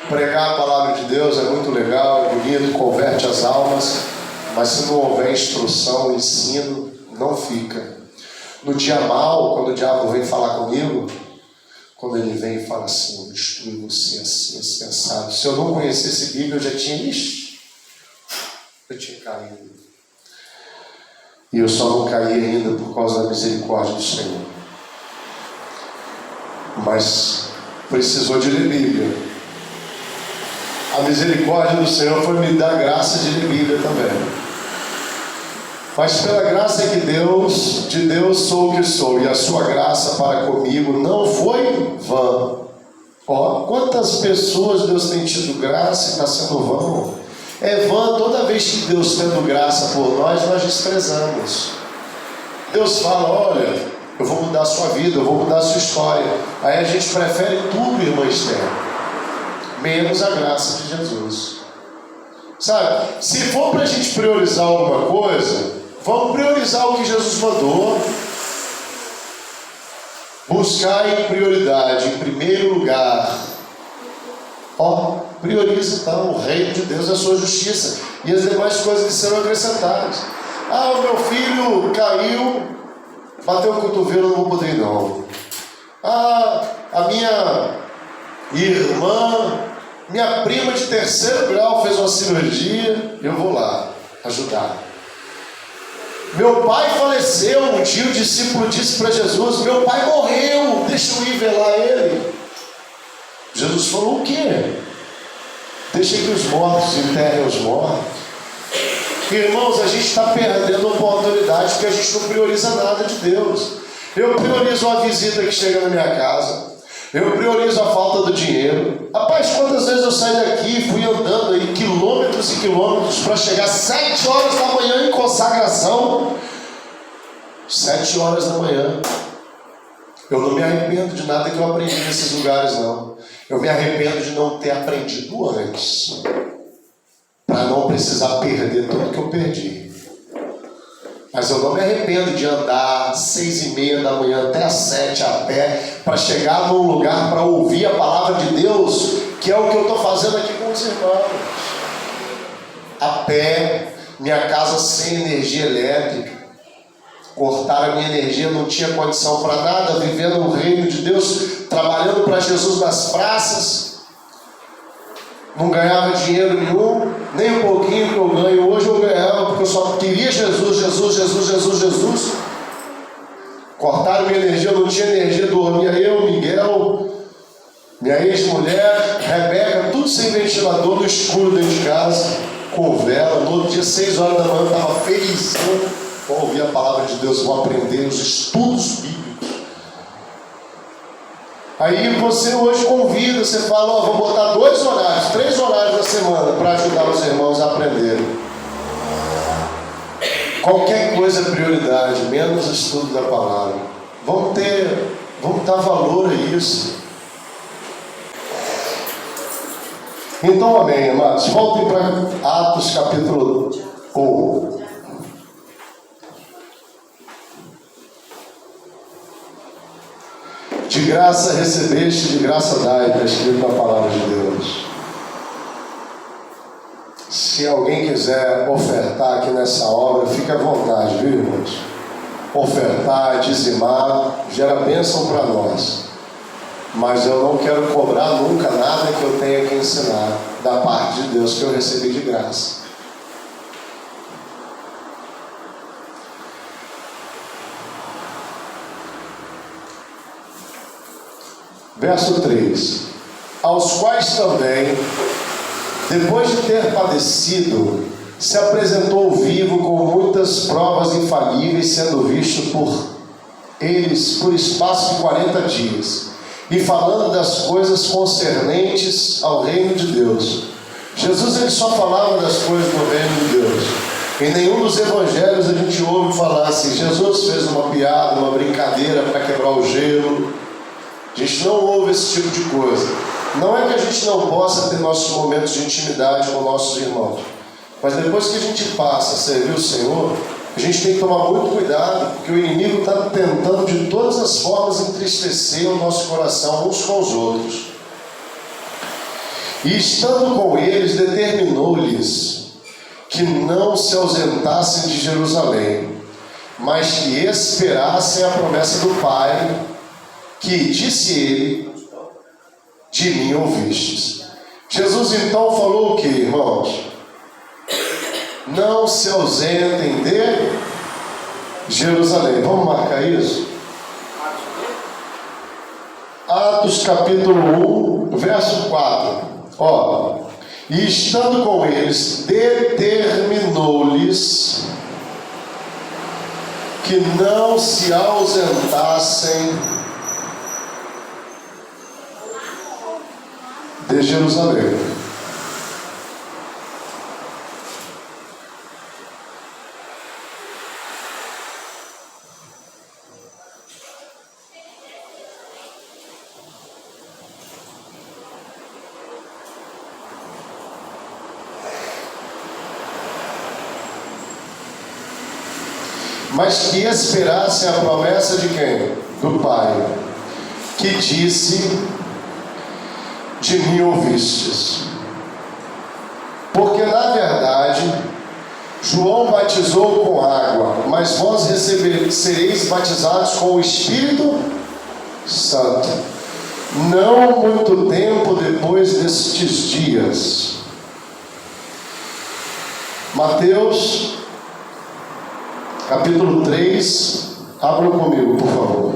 Pregar a palavra de Deus é muito legal, é bonito, converte as almas, mas se não houver instrução, ensino, não fica. No dia mal, quando o diabo vem falar comigo, quando ele vem e fala assim: eu destruo você assim, assim, assado. Se eu não conhecesse Bíblia, eu já tinha caído. E eu só não caí ainda por causa da misericórdia do Senhor. Mas precisou de ler Bíblia. A misericórdia do Senhor foi me dar graça de ler Bíblia também. Mas pela graça de Deus sou o que sou, e a sua graça para comigo não foi vã. Ó, quantas pessoas Deus tem tido graça e está sendo vão? É vã toda vez que Deus tendo graça por nós desprezamos. Deus fala: olha, eu vou mudar a sua vida, eu vou mudar a sua história. Aí a gente prefere tudo, irmã Esther, menos a graça de Jesus. Sabe, se for para a gente priorizar alguma coisa, vamos priorizar o que Jesus mandou. Buscar em prioridade, em primeiro lugar. Ó, prioriza então o reino de Deus, a sua justiça, e as demais coisas que serão acrescentadas. Ah, o meu filho caiu, bateu o cotovelo, não vou poder ir não. Ah, a minha irmã, minha prima de 3º grau fez uma cirurgia, eu vou lá ajudar. Meu pai faleceu, um dia o discípulo disse para Jesus: meu pai morreu, deixa eu ir velar ele. Jesus falou: o quê? Deixa que os mortos enterrem os mortos. Irmãos, a gente está perdendo a oportunidade porque a gente não prioriza nada de Deus. Eu priorizo uma visita que chega na minha casa. Eu priorizo a falta do dinheiro. Rapaz, quantas vezes eu saí daqui e fui andando aí quilômetros e quilômetros para chegar 7 horas da manhã em consagração. 7 horas da manhã. Eu não me arrependo de nada que eu aprendi nesses lugares, não. Eu me arrependo de não ter aprendido antes, para não precisar perder tudo que eu perdi. Mas eu não me arrependo de andar 6h30 da manhã até às 7 a pé, para chegar num lugar para ouvir a palavra de Deus, que é o que eu estou fazendo aqui com os irmãos. A pé, minha casa sem energia elétrica, cortaram a minha energia, não tinha condição para nada, vivendo o reino de Deus, trabalhando para Jesus nas praças, não ganhava dinheiro nenhum, nem um pouquinho que eu ganho hoje eu ganhava, porque eu só queria Jesus. Cortaram minha energia, eu não tinha energia, dormia eu, Miguel, minha ex-mulher, Rebeca, tudo sem ventilador, no escuro dentro de casa, com vela. No outro dia, 6 horas da manhã, eu estava feliz. Vou ouvir a palavra de Deus, vou aprender os estudos bíblicos. Aí você hoje convida, você fala, ó, vou botar 2 horários, 3 horários da semana para ajudar os irmãos a aprenderem. Qualquer coisa é prioridade, menos o estudo da palavra. Vamos dar valor a isso. Então, amém, amados. Voltem para Atos capítulo 1. De graça recebeste, de graça dai, está escrito na palavra de Deus. Se alguém quiser ofertar aqui nessa obra, fique à vontade, viu, irmãos? Ofertar, dizimar, gera bênção para nós. Mas eu não quero cobrar nunca nada que eu tenha que ensinar da parte de Deus que eu recebi de graça. Verso 3: aos quais também, depois de ter padecido, se apresentou vivo com muitas provas infalíveis, sendo visto por eles por espaço de 40 dias, e falando das coisas concernentes ao reino de Deus. Jesus, ele só falava das coisas do reino de Deus. Em nenhum dos evangelhos a gente ouve falar assim, Jesus fez uma piada, uma brincadeira para quebrar o gelo. A gente não ouve esse tipo de coisa. Não é que a gente não possa ter nossos momentos de intimidade com nossos irmãos, mas depois que a gente passa a servir o Senhor, a gente tem que tomar muito cuidado, porque o inimigo está tentando de todas as formas entristecer o nosso coração uns com os outros. E estando com eles, determinou-lhes que não se ausentassem de Jerusalém, mas que esperassem a promessa do Pai, que, disse ele, de mim ouvistes. Jesus então falou o que, irmãos? Não se ausentem de Jerusalém. Vamos marcar isso? Atos capítulo 1, verso 4. Ó, e estando com eles, determinou-lhes que não se ausentassem de Jerusalém. Mas que esperassem a promessa de quem? Do Pai, que disse, de mim ouvistes. Porque na verdade João batizou com água, mas vós sereis batizados com o Espírito Santo não muito tempo depois destes dias. Mateus capítulo 3, abram comigo, por favor.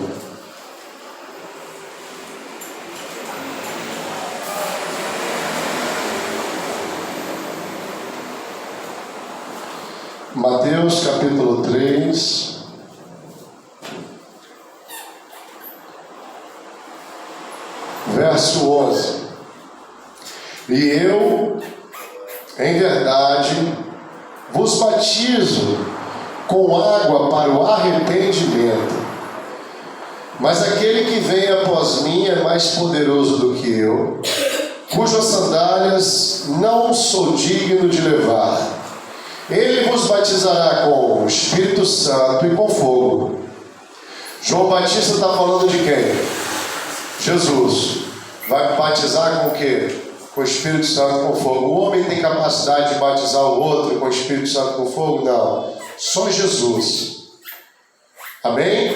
Mateus capítulo 3, verso 11. E eu, em verdade, vos batizo com água para o arrependimento, mas aquele que vem após mim é mais poderoso do que eu, cujas sandálias não sou digno de levar. Ele vos batizará com o Espírito Santo e com fogo. João Batista está falando de quem? Jesus. Vai batizar com o quê? Com o Espírito Santo e com fogo. O homem tem capacidade de batizar o outro com o Espírito Santo e com fogo? Não. Só Jesus. Amém?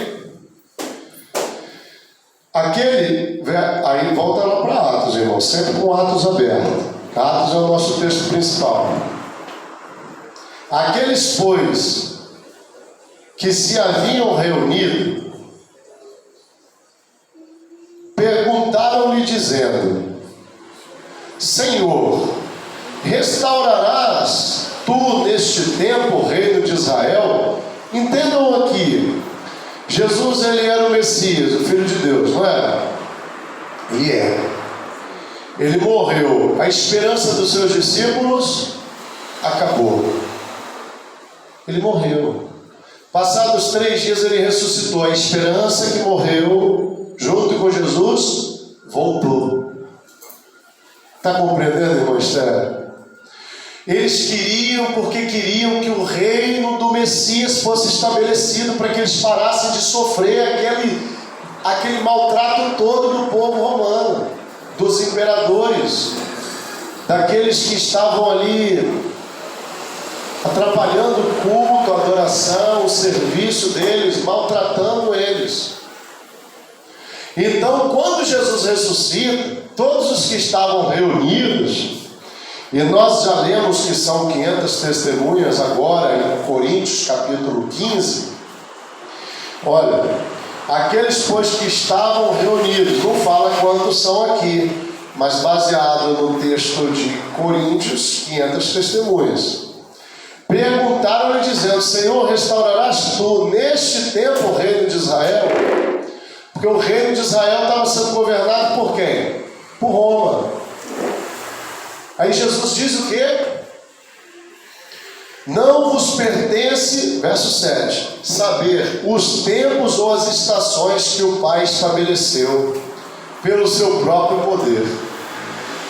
Aí volta lá para Atos, irmão. Sempre com Atos aberto. Atos é o nosso texto principal. Aqueles, pois, que se haviam reunido, dizendo: Senhor, restaurarás tu neste tempo o reino de Israel? Entendam aqui, Jesus ele era o Messias, o Filho de Deus, não era? E é. Ele morreu, a esperança dos seus discípulos acabou. Ele morreu. Passados 3 dias ele ressuscitou. A esperança que morreu junto com Jesus voltou. Está compreendendo, irmão Esther? Eles queriam, porque queriam que o reino do Messias fosse estabelecido, para que eles parassem de sofrer aquele maltrato todo do povo romano, dos imperadores, daqueles que estavam ali atrapalhando o culto, a adoração, o serviço deles, maltratando eles. Então, quando Jesus ressuscita, todos os que estavam reunidos, e nós já lemos que são 500 testemunhas agora em Coríntios capítulo 15, olha, aqueles pois que estavam reunidos, não fala quantos são aqui, mas baseado no texto de Coríntios, 500 testemunhas, perguntaram-lhe dizendo: Senhor, restaurarás tu neste tempo o reino de Israel? Porque o reino de Israel estava sendo governado por quem? Por Roma. Aí Jesus diz o quê? Não vos pertence, verso 7, saber os tempos ou as estações que o Pai estabeleceu pelo seu próprio poder.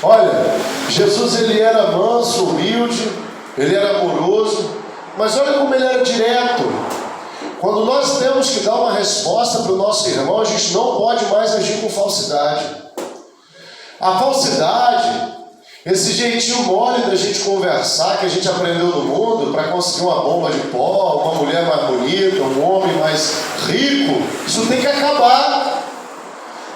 Olha, Jesus ele era manso, humilde, ele era amoroso, mas olha como ele era direto. Quando nós temos que dar uma resposta para o nosso irmão, a gente não pode mais agir com falsidade. A falsidade, esse jeitinho mole da gente conversar, que a gente aprendeu no mundo, para conseguir uma bomba de pó, uma mulher mais bonita, um homem mais rico, isso tem que acabar.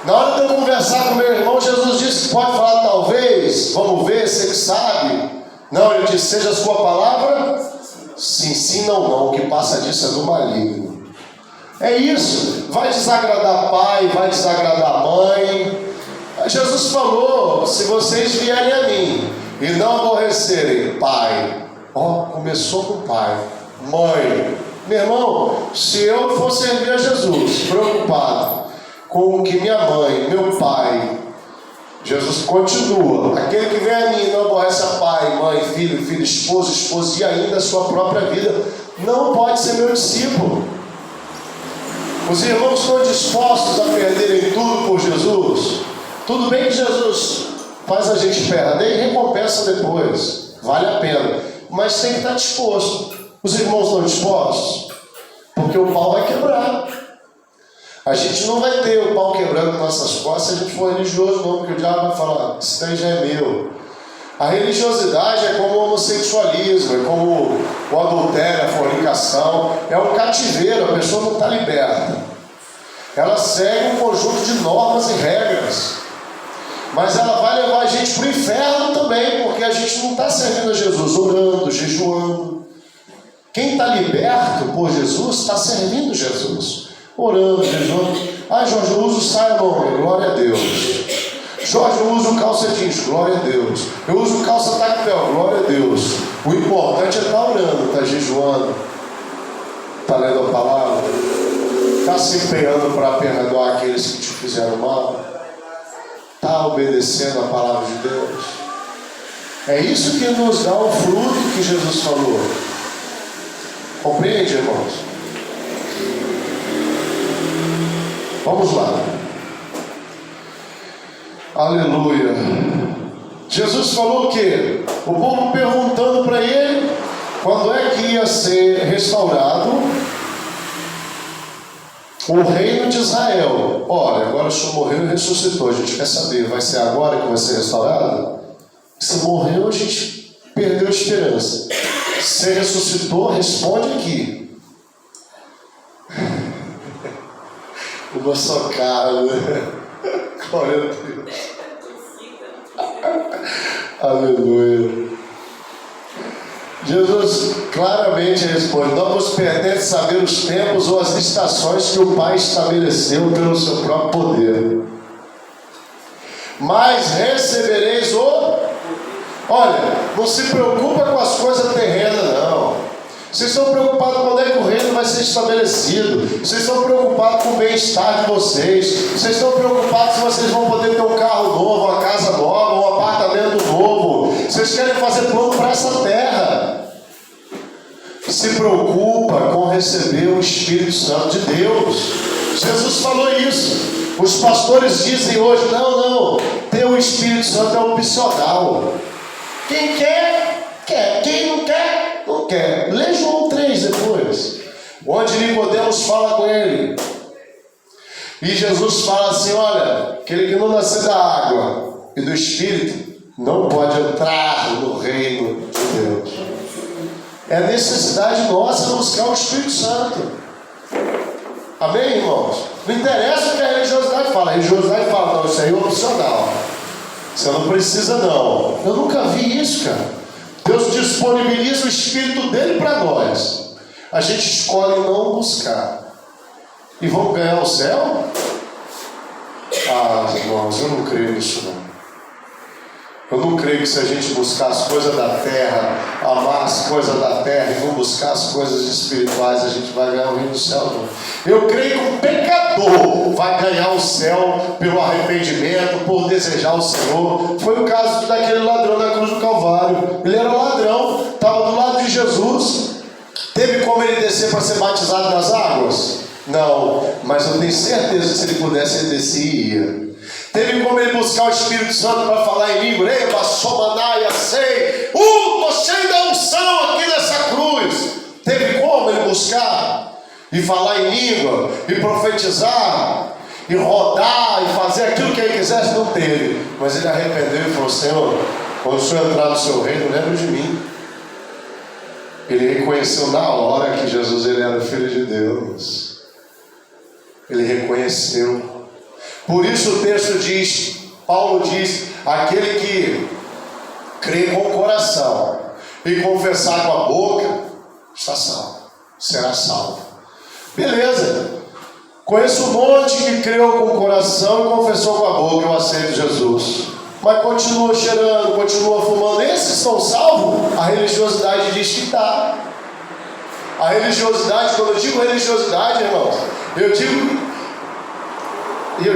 Na hora de eu conversar com meu irmão, Jesus disse: pode falar talvez, vamos ver, você que sabe. Não, ele disse: seja a sua palavra sim, sim, não, não, o que passa disso é do maligno. É isso, vai desagradar pai, vai desagradar mãe. Jesus falou: se vocês vierem a mim e não aborrecerem pai, começou com pai, mãe. Meu irmão, se eu for servir a Jesus preocupado com o que minha mãe, meu pai, Jesus continua: aquele que vem a mim e não aborrece a pai, mãe, filho, esposo e ainda a sua própria vida, não pode ser meu discípulo. Os irmãos estão dispostos a perderem tudo por Jesus? Tudo bem que Jesus faz a gente perder e recompensa depois, vale a pena, mas tem que estar disposto. Os irmãos estão dispostos? Porque o pau vai quebrar. A gente não vai ter o pau quebrando nas nossas costas se a gente for religioso, não, porque o diabo vai falar: isso daí já é meu. A religiosidade é como o homossexualismo, é como o adultério, a fornicação, é um cativeiro, a pessoa não está liberta. Ela segue um conjunto de normas e regras, mas ela vai levar a gente para o inferno também, porque a gente não está servindo a Jesus, orando, jejuando. Quem está liberto por Jesus está servindo Jesus, orando, jejuando. Jorge, eu uso saia longa, glória a Deus. Jorge, eu uso calça jeans, glória a Deus. Eu uso calça tactel, glória a Deus. O importante é estar orando, estar jejuando, estar lendo a palavra, estar se empenhando para perdoar aqueles que te fizeram mal, estar obedecendo a palavra de Deus. É isso que nos dá o fruto que Jesus falou. Compreende, irmãos? Vamos lá. Aleluia. Jesus falou o quê? O povo perguntando para ele quando é que ia ser restaurado o reino de Israel. Olha, agora o Senhor morreu e ressuscitou. A gente quer saber, vai ser agora que vai ser restaurado? Se morreu, a gente perdeu a esperança. Se ressuscitou, responde aqui. Uma só cara, né? Glória a Deus. Aleluia. Jesus claramente responde: não vos pertence saber os tempos ou as estações que o Pai estabeleceu pelo seu próprio poder. mas recebereis o... Olha, não se preocupa com as coisas terrenas, não. Vocês estão preocupados quando é que o reino vai ser estabelecido. Vocês estão preocupados com o bem-estar de vocês. Vocês estão preocupados se vocês vão poder ter um carro novo, uma casa nova, um apartamento novo. Vocês querem fazer plano para essa terra. Se preocupa com receber o Espírito Santo de Deus. Jesus falou isso. Os pastores dizem hoje, não, ter o Espírito Santo é opcional. Quem quer, quer. Quem não quer, não quer. Lê João 3 depois, onde Nicodemos fala com ele. E Jesus fala assim, olha, aquele que não nascer da água e do Espírito não pode entrar no reino de Deus. É necessidade nossa buscar o Espírito Santo. Amém, irmãos? Não interessa o que a religiosidade fala. A religiosidade fala, não, isso aí é opcional. Você não precisa, não. Eu nunca vi isso, cara. Deus disponibiliza o Espírito dele para nós. A gente escolhe não buscar. E vamos ganhar o céu? Ah, irmãos, eu não creio nisso, não. Eu não creio que se a gente buscar as coisas da terra, amar as coisas da terra e não buscar as coisas espirituais, a gente vai ganhar o reino do céu, não. Eu creio que o pecador vai ganhar o céu pelo arrependimento, por desejar o Senhor. Foi o caso daquele ladrão na cruz do Calvário. Ele era ladrão, estava do lado de Jesus. Teve como ele descer para ser batizado nas águas? Não, mas eu tenho certeza que se ele pudesse, ele descia e ia. Teve como ele buscar o Espírito Santo para falar em língua? Eba, somanaia, sei. Estou cheio da unção aqui nessa cruz. Teve como ele buscar e falar em língua, e profetizar, e rodar, e fazer aquilo que ele quisesse? Não teve. Mas ele arrependeu e falou, Senhor, quando o Senhor entrar no seu reino, lembra de mim. Ele reconheceu na hora que Jesus ele era filho de Deus. Ele reconheceu. Por isso o texto diz, Paulo diz, aquele que crê com o coração e confessar com a boca, está salvo, será salvo. Beleza. Conheço um monte que creu com o coração e confessou com a boca, eu aceito Jesus. Mas continua cheirando, continua fumando. Esses estão salvos? A religiosidade diz que está. A religiosidade, quando eu digo religiosidade, irmãos, eu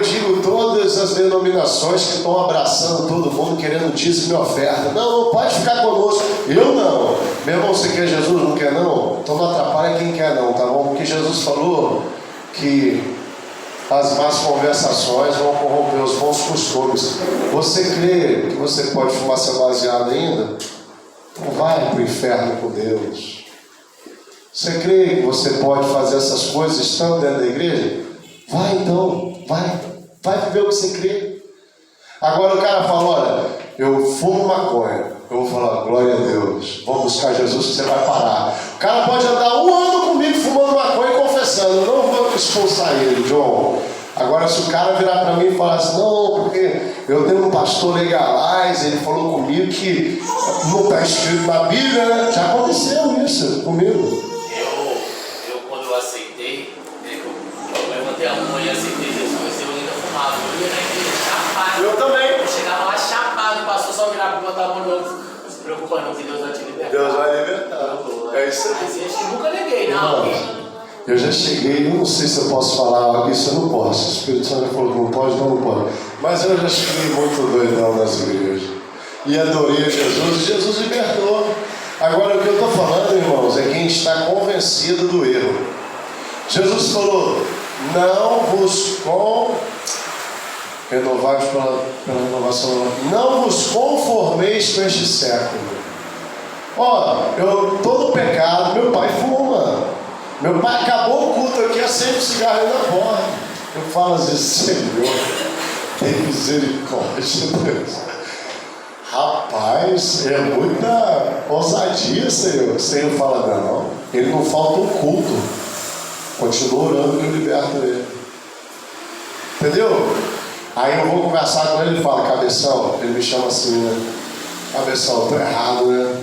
digo todas as denominações que estão abraçando todo mundo, querendo dízimo e oferta. Não pode ficar conosco. Eu não. Meu irmão, você quer Jesus? Não quer não? Então não atrapalha quem quer não, tá bom? Porque Jesus falou que as más conversações vão corromper os bons costumes. Você crê que você pode fumar seu baseado ainda? Então vai para o inferno com Deus. Você crê que você pode fazer essas coisas estando dentro da igreja? Vai então, vai viver o que você crê. Agora o cara fala, olha, eu fumo maconha. Eu vou falar, glória a Deus, vamos buscar Jesus que você vai parar. O cara pode andar 1 ano comigo fumando maconha e confessando, eu não vou expulsar ele, John. Agora se o cara virar para mim e falar assim, não, porque eu tenho um pastor legalize, ele falou comigo que não está escrito na Bíblia, né? Já aconteceu isso comigo. Eu quando eu aceitei, eu levantei a mão e aceitei Jesus, eu ainda fumava, eu ia na igreja chapado. Eu também. Eu chegava lá chapado, o pastor só virava para botar a mão no outro, não se preocupa não, que Deus vai te libertar. Deus vai libertar. É isso aí. Mas eu nunca neguei, não. Eu já cheguei, eu não sei se eu posso falar isso, eu não posso. O Espírito Santo falou que não pode, não pode. Mas eu já cheguei muito doidão nas igrejas. E adorei Jesus, e Jesus libertou. Agora o que eu estou falando, irmãos, é quem está convencido do erro. Jesus falou, não vos renovados pela renovação, não vos conformeis com este século. Ó, eu estou no pecado, meu pai fuma. Meu pai acabou o culto aqui, acende o cigarro na porta. Eu falo assim, Senhor, tem misericórdia, Deus. Rapaz, é muita ousadia, Senhor. O Senhor fala, não, ele não falta um culto. Continua orando que eu liberto ele. Entendeu? Aí eu vou conversar com ele e falo, cabeção, ele me chama assim, né? Cabeção, eu estou errado, né?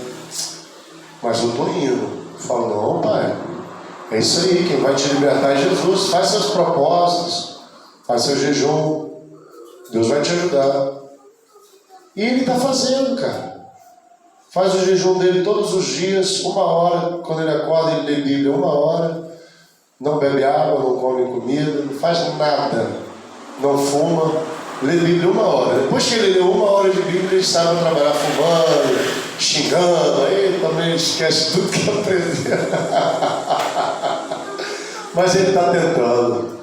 Mas eu estou indo. Eu falo, não, pai. É isso aí, quem vai te libertar é Jesus. Faz seus propósitos, faz seu jejum, Deus vai te ajudar. E ele está fazendo, cara. Faz o jejum dele todos os dias, 1 hora. Quando ele acorda, ele lê Bíblia 1 hora. Não bebe água, não come comida, não faz nada. Não fuma. Lê Bíblia 1 hora. Depois que ele lê 1 hora de Bíblia, ele sai para trabalhar fumando, xingando. Aí ele também esquece tudo que aprendeu. Mas ele está tentando.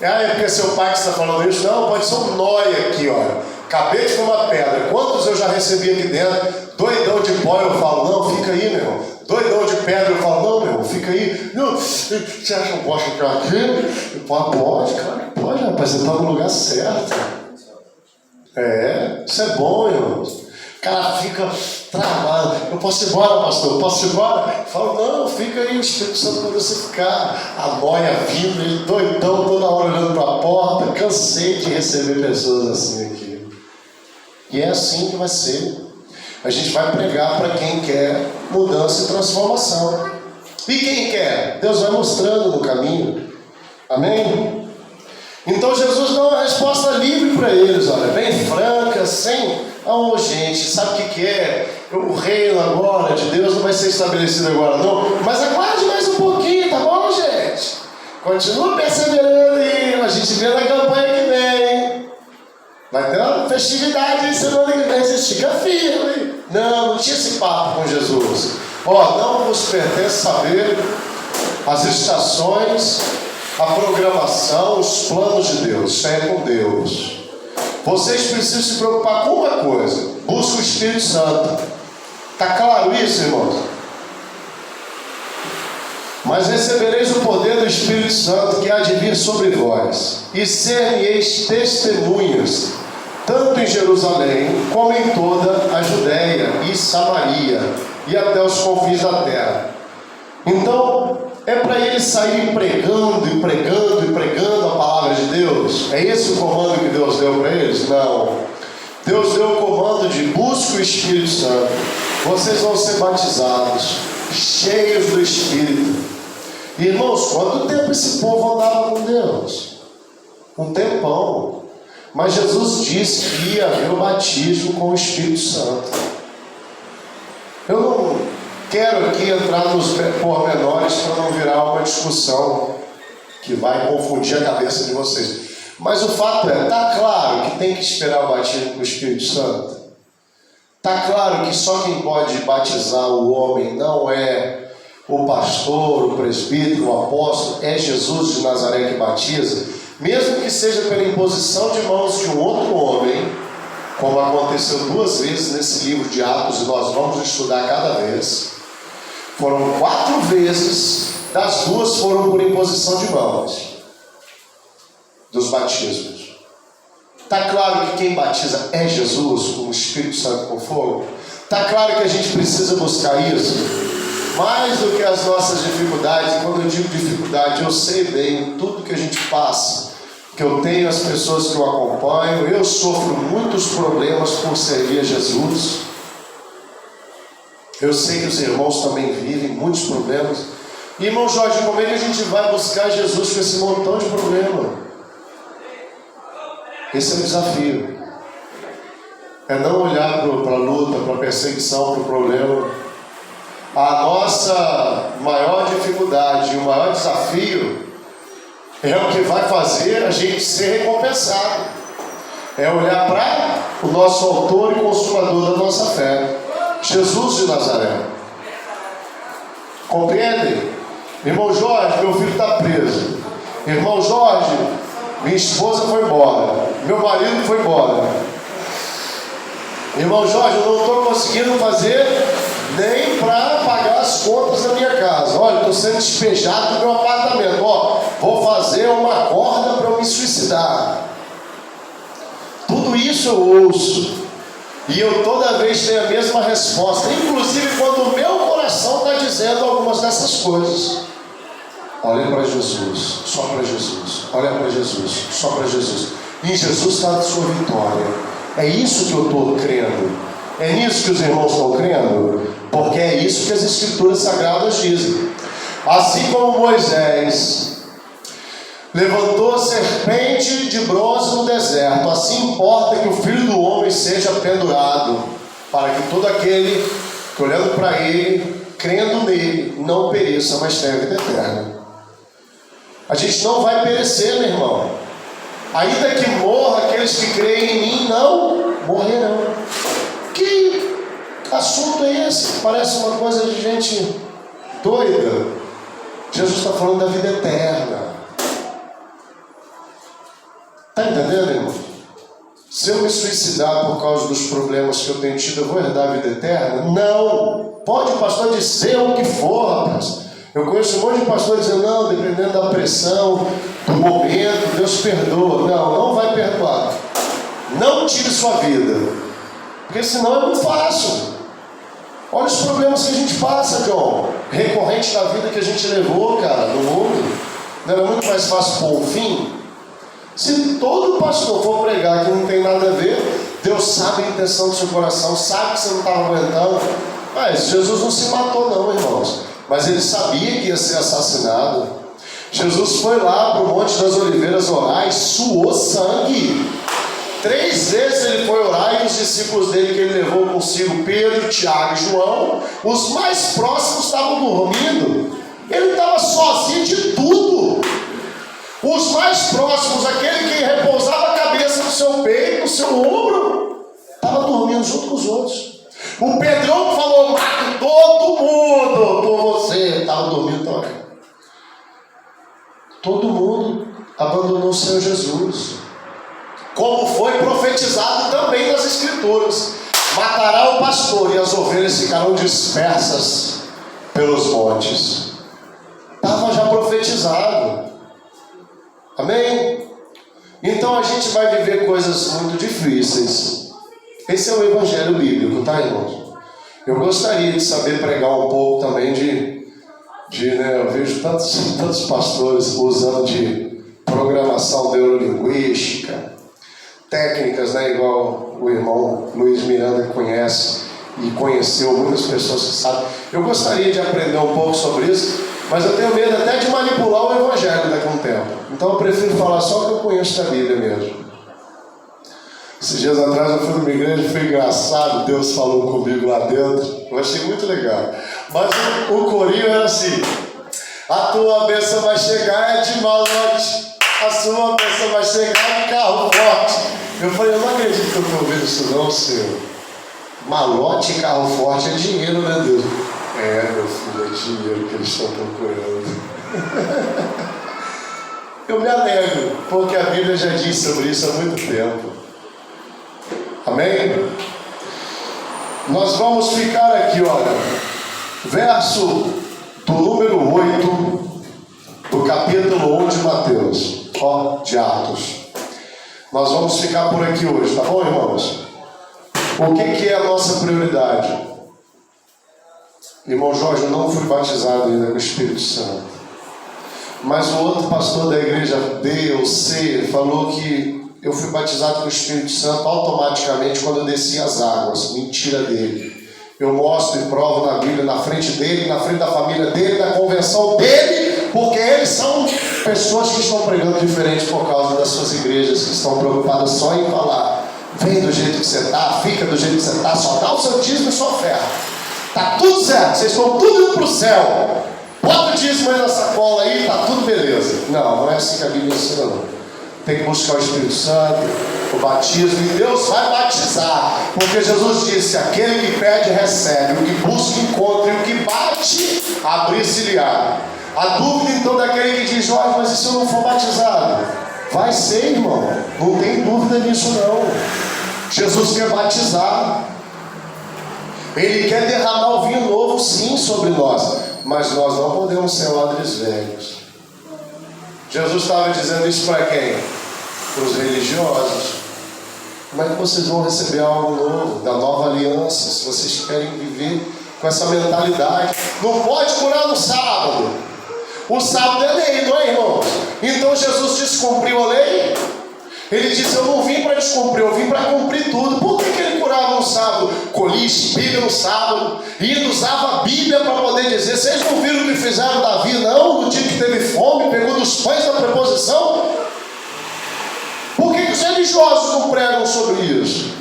É porque seu pai que está falando isso? Não, pode ser um nóia aqui, olha. Acabei de fumar pedra. Quantos eu já recebi aqui dentro? Doidão de pó, eu falo, não, fica aí, meu irmão. Doidão de pedra, eu falo, não, meu irmão, fica aí. Não, você acha que eu posso ficar aqui? Pode, cara, pode, rapaz, você está no lugar certo. Isso é bom, irmão. O cara fica travado. Eu posso ir embora, pastor? Eu posso ir embora? Eu falo, não, fica aí, o Espírito Santo quando você ficar. A noia vindo, ele doidão, toda hora olhando para a porta. Cansei de receber pessoas assim aqui. E é assim que vai ser. A gente vai pregar para quem quer mudança e transformação. E quem quer? Deus vai mostrando no caminho. Amém? Então Jesus dá uma resposta livre para eles, olha, bem franca, sem... gente, sabe o que é? O reino agora de Deus não vai ser estabelecido agora não, mas aguarde mais um pouquinho, tá bom, gente? Continua perseverando aí, a gente vê na campanha que vem. Vai ter uma festividade aí semana que vem, você fica firme. Não tinha esse papo com Jesus. Não vos pertence saber as estações, a programação, os planos de Deus. Isso é com Deus. Vocês precisam se preocupar com uma coisa: busca o Espírito Santo. Está claro isso, irmãos? Mas recebereis o poder do Espírito Santo que há de vir sobre vós, e ser-me-eis testemunhas, tanto em Jerusalém, como em toda a Judéia e Samaria, e até os confins da terra. Então, é para eles saírem pregando e pregando e pregando a palavra de Deus? É esse o comando que Deus deu para eles? Não. Deus deu o comando de busca o Espírito Santo. Vocês vão ser batizados, cheios do Espírito. Irmãos, quanto tempo esse povo andava com Deus? Um tempão. Mas Jesus disse que ia haver o batismo com o Espírito Santo. Eu não quero aqui entrar nos pormenores para não virar uma discussão que vai confundir a cabeça de vocês. Mas o fato é, está claro que tem que esperar o batismo com o Espírito Santo? Está claro que só quem pode batizar o homem não é o pastor, o presbítero, o apóstolo, é Jesus de Nazaré que batiza, mesmo que seja pela imposição de mãos de um outro homem, como aconteceu 2 vezes nesse livro de Atos, e nós vamos estudar cada vez. Foram 4 vezes, das 2 foram por imposição de mãos, dos batismos. Está claro que quem batiza é Jesus, com o Espírito Santo com fogo? Está claro que a gente precisa buscar isso? Mais do que as nossas dificuldades, e quando eu digo dificuldade, eu sei bem tudo que a gente passa, que eu tenho as pessoas que eu acompanho, eu sofro muitos problemas por servir a Jesus. Eu sei que os irmãos também vivem muitos problemas. E, irmão Jorge, como é que a gente vai buscar Jesus com esse montão de problema? Esse é o desafio. É não olhar para a luta, para a perseguição, para o problema. A nossa maior dificuldade e o maior desafio é o que vai fazer a gente ser recompensado. É olhar para o nosso autor e consumador da nossa fé, Jesus de Nazaré. Compreendem? Irmão Jorge, meu filho está preso. Irmão Jorge, minha esposa foi embora. Meu marido foi embora. Irmão Jorge, eu não estou conseguindo fazer nem para pagar as contas da minha casa. Olha, estou sendo despejado do meu apartamento. Vou fazer uma corda para eu me suicidar. Tudo isso eu ouço. E eu toda vez tenho a mesma resposta. Inclusive quando o meu coração está dizendo algumas dessas coisas. Olha para Jesus, só para Jesus. Olha para Jesus, só para Jesus. Em Jesus está a sua vitória. É isso que eu estou crendo. É nisso que os irmãos estão crendo. Porque é isso que as Escrituras Sagradas dizem. Assim como Moisés levantou serpente de bronze no deserto. Assim importa que o Filho do Homem seja pendurado, para que todo aquele que olhando para ele, crendo nele, não pereça, mas tenha vida eterna. A gente não vai perecer, meu irmão. Ainda que morra aqueles que creem em mim, não morrerão. Que assunto é esse? Parece uma coisa de gente doida. Jesus está falando da vida eterna. Está entendendo, irmão? Se eu me suicidar por causa dos problemas que eu tenho tido, eu vou herdar a vida eterna? Não! Pode o pastor dizer o que for, rapaz. Eu conheço um monte de pastor dizendo, não, dependendo da pressão, do momento, Deus perdoa. Não, não vai perdoar. Não tire sua vida. Porque senão é muito fácil. Olha os problemas que a gente passa, John. Recorrente da vida que a gente levou, cara, no mundo. Não era muito mais fácil pôr um fim? Se todo pastor for pregar que não tem nada a ver, Deus sabe a intenção do seu coração, sabe que você não estava aguentando. Mas Jesus não se matou não, irmãos. Mas ele sabia que ia ser assassinado. Jesus foi lá para o Monte das Oliveiras orar e suou sangue. 3 vezes ele foi orar e os discípulos dele que ele levou consigo, Pedro, Tiago e João, os mais próximos estavam dormindo. Ele estava sozinho de tudo. Os mais próximos, aquele que repousava a cabeça no seu peito, no seu ombro, estava dormindo junto com os outros. O Pedrão falou, mata todo mundo por você. Estava dormindo também. Todo mundo abandonou o Senhor Jesus. Como foi profetizado também nas Escrituras. Matará o pastor e as ovelhas ficarão dispersas pelos montes. Estava já profetizado. Amém? Então a gente vai viver coisas muito difíceis. Esse é o evangelho bíblico, tá, irmãos? Eu gostaria de saber pregar um pouco também né, eu vejo tantos pastores usando de programação neurolinguística, técnicas, né, igual o irmão Luiz Miranda conhece e conheceu muitas pessoas que sabem. Eu gostaria de aprender um pouco sobre isso, mas eu tenho medo até de manipular o evangelho daqui a um tempo. Então eu prefiro falar só o que eu conheço da Bíblia mesmo. Esses dias atrás eu fui numa igreja, foi engraçado, Deus falou comigo lá dentro, eu achei muito legal. Mas o corinho era assim, a tua bênção vai chegar de malote, a sua bênção vai chegar de carro forte. Eu falei, eu não acredito que eu estou ouvindo isso não, Senhor. Malote e carro forte é dinheiro, né, Deus? É, meu filho, é dinheiro que eles estão procurando. Eu me alegro, porque a Bíblia já diz sobre isso há muito tempo. Amém? Nós vamos ficar aqui, olha, verso do número 8 do capítulo 1 de Mateus, de Atos. Nós vamos ficar por aqui hoje, tá bom, irmãos? O que é a nossa prioridade? Irmão Jorge, eu não fui batizado ainda com o Espírito Santo. Mas o outro pastor da igreja D ou C falou que eu fui batizado com o Espírito Santo automaticamente quando eu desci as águas. Mentira dele. Eu mostro e provo na Bíblia, na frente dele, na frente da família dele, na convenção dele, porque eles são pessoas que estão pregando diferente por causa das suas igrejas, que estão preocupadas só em falar. Vem do jeito que você está, fica do jeito que você está, só dá o seu dízimo e sua oferta. Está tudo certo, vocês estão tudo indo para o céu. Bota o dízimo aí na sacola aí, está tudo beleza. Não é assim que a Bíblia ensina, não. Tem que buscar o Espírito Santo, o batismo, e Deus vai batizar, porque Jesus disse, aquele que pede recebe, o que busca encontra, e o que bate, abrir-se-lhe-á. A dúvida então daquele que diz, Jorge, mas e se eu não for batizado? Vai ser, irmão, não tem dúvida nisso não. Jesus quer batizar, Ele quer derramar o vinho novo sim sobre nós, mas nós não podemos ser odres velhos. Jesus estava dizendo isso para quem? Para os religiosos. Como é que vocês vão receber algo novo, da nova aliança, se vocês querem viver com essa mentalidade? Não pode curar no sábado. O sábado é lei, não é, irmãos? Então Jesus descumpriu a lei? Ele disse: eu não vim para descumprir, eu vim para cumprir tudo. Por que ele curava no sábado? Coliche, Bíblia no sábado, e ele usava a Bíblia para poder dizer: vocês não viram o que fizeram Davi, não? No dia que teve fome, pegou dos pães da preposição. Por que os religiosos não pregam sobre isso?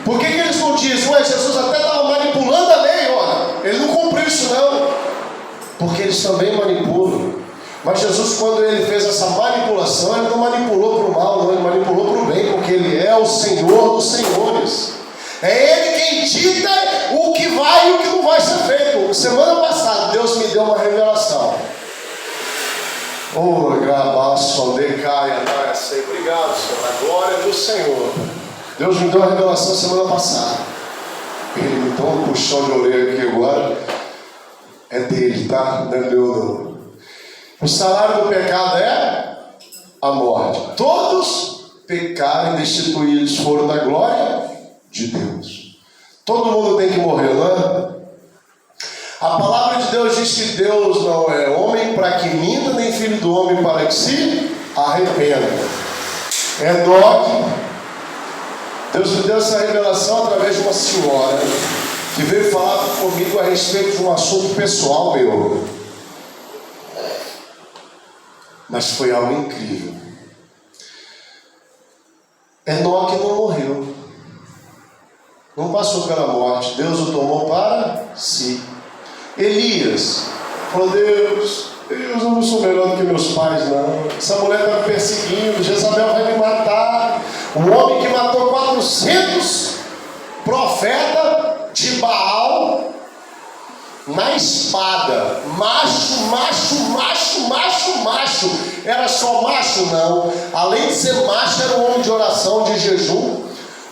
Por que eles não dizem: ué, Jesus até estava manipulando a lei, olha, ele não cumpriu isso não? Porque eles também manipulam. Mas Jesus, quando ele fez essa manipulação, ele não manipulou para o mal, não, ele manipulou para o bem, porque ele é o Senhor dos senhores. É ele quem dita o que vai e o que não vai ser feito. Semana passada, Deus me deu uma revelação. Oh, gravação, decaia, obrigado, Senhor, a glória do Senhor. Deus me deu uma revelação semana passada. Ele me deu um puxão de orelha aqui agora. É dele, tá? Não é meu, não. O salário do pecado é a morte. Todos pecaram e destituídos foram da glória de Deus. Todo mundo tem que morrer, não é? A palavra de Deus diz que Deus não é homem para que minta, nem filho do homem para que se arrependa. Enoque, Deus me deu essa revelação através de uma senhora que veio falar comigo a respeito de um assunto pessoal meu. Mas foi algo incrível. Enoque não morreu, não passou pela morte. Deus o tomou para si. Elias falou: Deus, eu não sou melhor do que meus pais, não. Essa mulher está me perseguindo, Jezabel vai me matar. Um homem que matou 400 profetas de Baal na espada. Macho. Era só macho? Não. Além de ser macho, era um homem de oração, de jejum.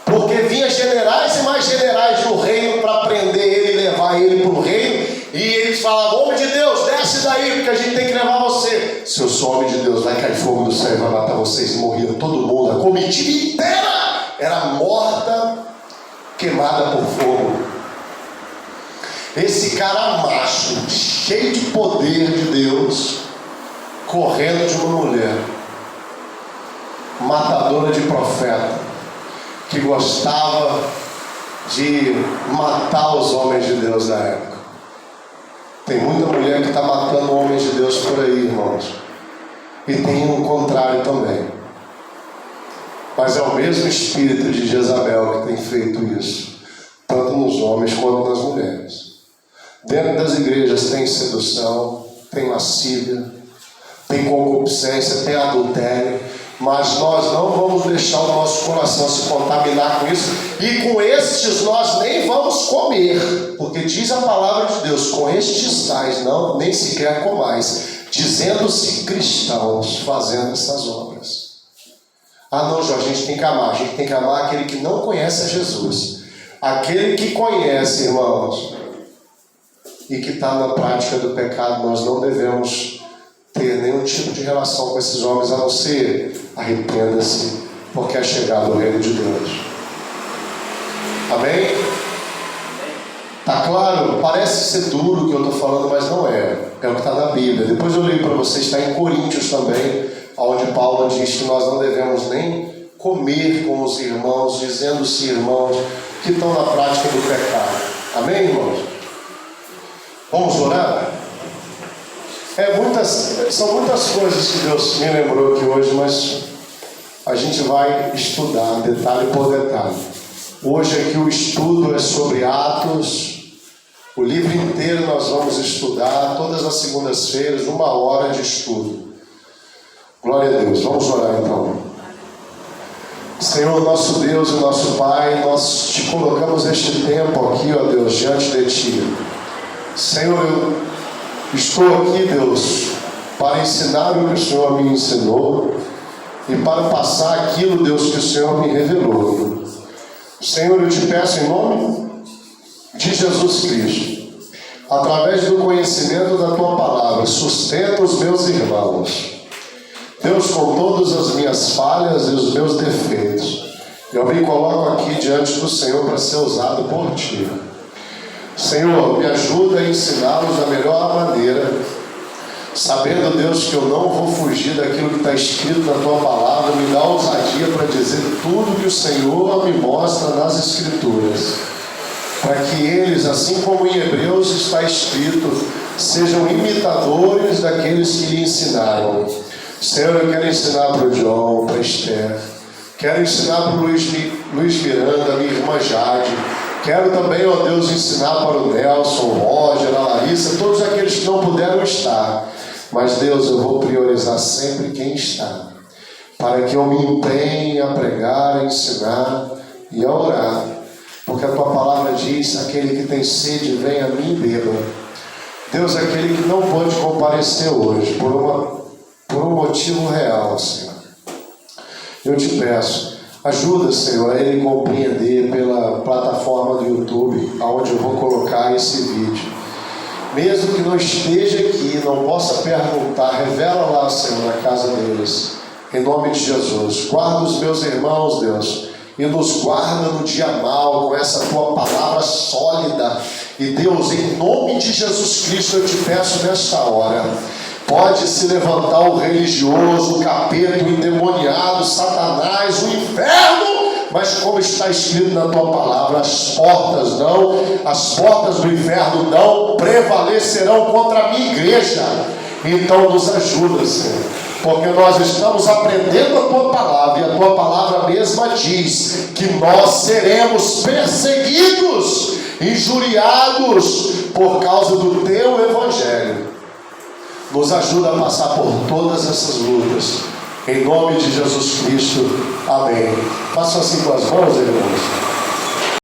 Porque vinha generais e mais generais do reino para prender ele e levar ele para o reino. E eles falavam: homem de Deus, desce daí, porque a gente tem que levar você. Se eu sou homem de Deus, vai cair fogo do céu e vai matar vocês. E morriam todo mundo. A comitiva inteira era morta, queimada por fogo. Esse cara macho, cheio de poder de Deus, correndo de uma mulher matadora de profeta, que gostava de matar os homens de Deus da época. Tem muita mulher que está matando homens de Deus por aí, irmãos. E tem o contrário também. Mas é o mesmo espírito de Jezabel que tem feito isso, tanto nos homens quanto nas mulheres. Dentro das igrejas tem sedução, tem lascívia, tem concupiscência, tem adultério. Mas nós não vamos deixar o nosso coração se contaminar com isso. E com estes nós nem vamos comer. Porque diz a palavra de Deus: com estes tais não, nem sequer comais. Dizendo-se cristãos, fazendo essas obras. Ah não, Jorge, a gente tem que amar. A gente tem que amar aquele que não conhece a Jesus. Aquele que conhece, irmãos, e que está na prática do pecado, nós não devemos ter nenhum tipo de relação com esses homens, a não ser: arrependa-se, porque é chegado o reino de Deus. Amém? Tá claro? Parece ser duro o que eu estou falando, mas não é. É o que está na Bíblia. Depois eu leio para vocês, está em Coríntios também, onde Paulo diz que nós não devemos nem comer com os irmãos, dizendo-se irmãos que estão na prática do pecado. Amém, irmãos? Vamos orar? São muitas coisas que Deus me lembrou aqui hoje, mas a gente vai estudar detalhe por detalhe. Hoje aqui o estudo é sobre Atos. O livro inteiro nós vamos estudar, todas as segundas-feiras, 1 hora de estudo. Glória a Deus. Vamos orar então. Senhor, nosso Deus e nosso Pai, nós te colocamos este tempo aqui, ó Deus, diante de Ti. Senhor, eu estou aqui, Deus, para ensinar o que o Senhor me ensinou e para passar aquilo, Deus, que o Senhor me revelou. Senhor, eu te peço em nome de Jesus Cristo, através do conhecimento da Tua Palavra, sustenta os meus irmãos. Deus, com todas as minhas falhas e os meus defeitos, eu me coloco aqui diante do Senhor para ser usado por Ti. Senhor, me ajuda a ensiná-los da melhor maneira, sabendo, Deus, que eu não vou fugir daquilo que está escrito na tua palavra, me dá ousadia para dizer tudo que o Senhor me mostra nas Escrituras, para que eles, assim como em Hebreus está escrito, sejam imitadores daqueles que lhe ensinaram. Senhor, eu quero ensinar para o John, para a Esther, quero ensinar para o Luiz Miranda, minha irmã Jade, quero também, ó Deus, ensinar para o Nelson, o Roger, a Larissa, todos aqueles que não puderam estar. Mas, Deus, eu vou priorizar sempre quem está, para que eu me empenhe a pregar, a ensinar e a orar. Porque a tua palavra diz, aquele que tem sede, vem a mim e beba. Deus, aquele que não pôde comparecer hoje, por um motivo real, Senhor, eu te peço, ajuda, Senhor, a ele compreender pela plataforma do YouTube, onde eu vou colocar esse vídeo. Mesmo que não esteja aqui, não possa perguntar, revela lá, Senhor, na casa deles, em nome de Jesus. Guarda os meus irmãos, Deus, e nos guarda no dia mal, com essa tua palavra sólida. E Deus, em nome de Jesus Cristo, eu te peço nesta hora, pode se levantar o religioso, o capeta, o endemoniado, Satanás, o inferno, mas como está escrito na tua palavra, as portas do inferno não prevalecerão contra a minha igreja. Então nos ajuda, Senhor, porque nós estamos aprendendo a tua palavra, e a tua palavra mesma diz que nós seremos perseguidos, injuriados por causa do teu evangelho. Nos ajuda a passar por todas essas lutas, em nome de Jesus Cristo, amém. Faça assim com as mãos, irmãos.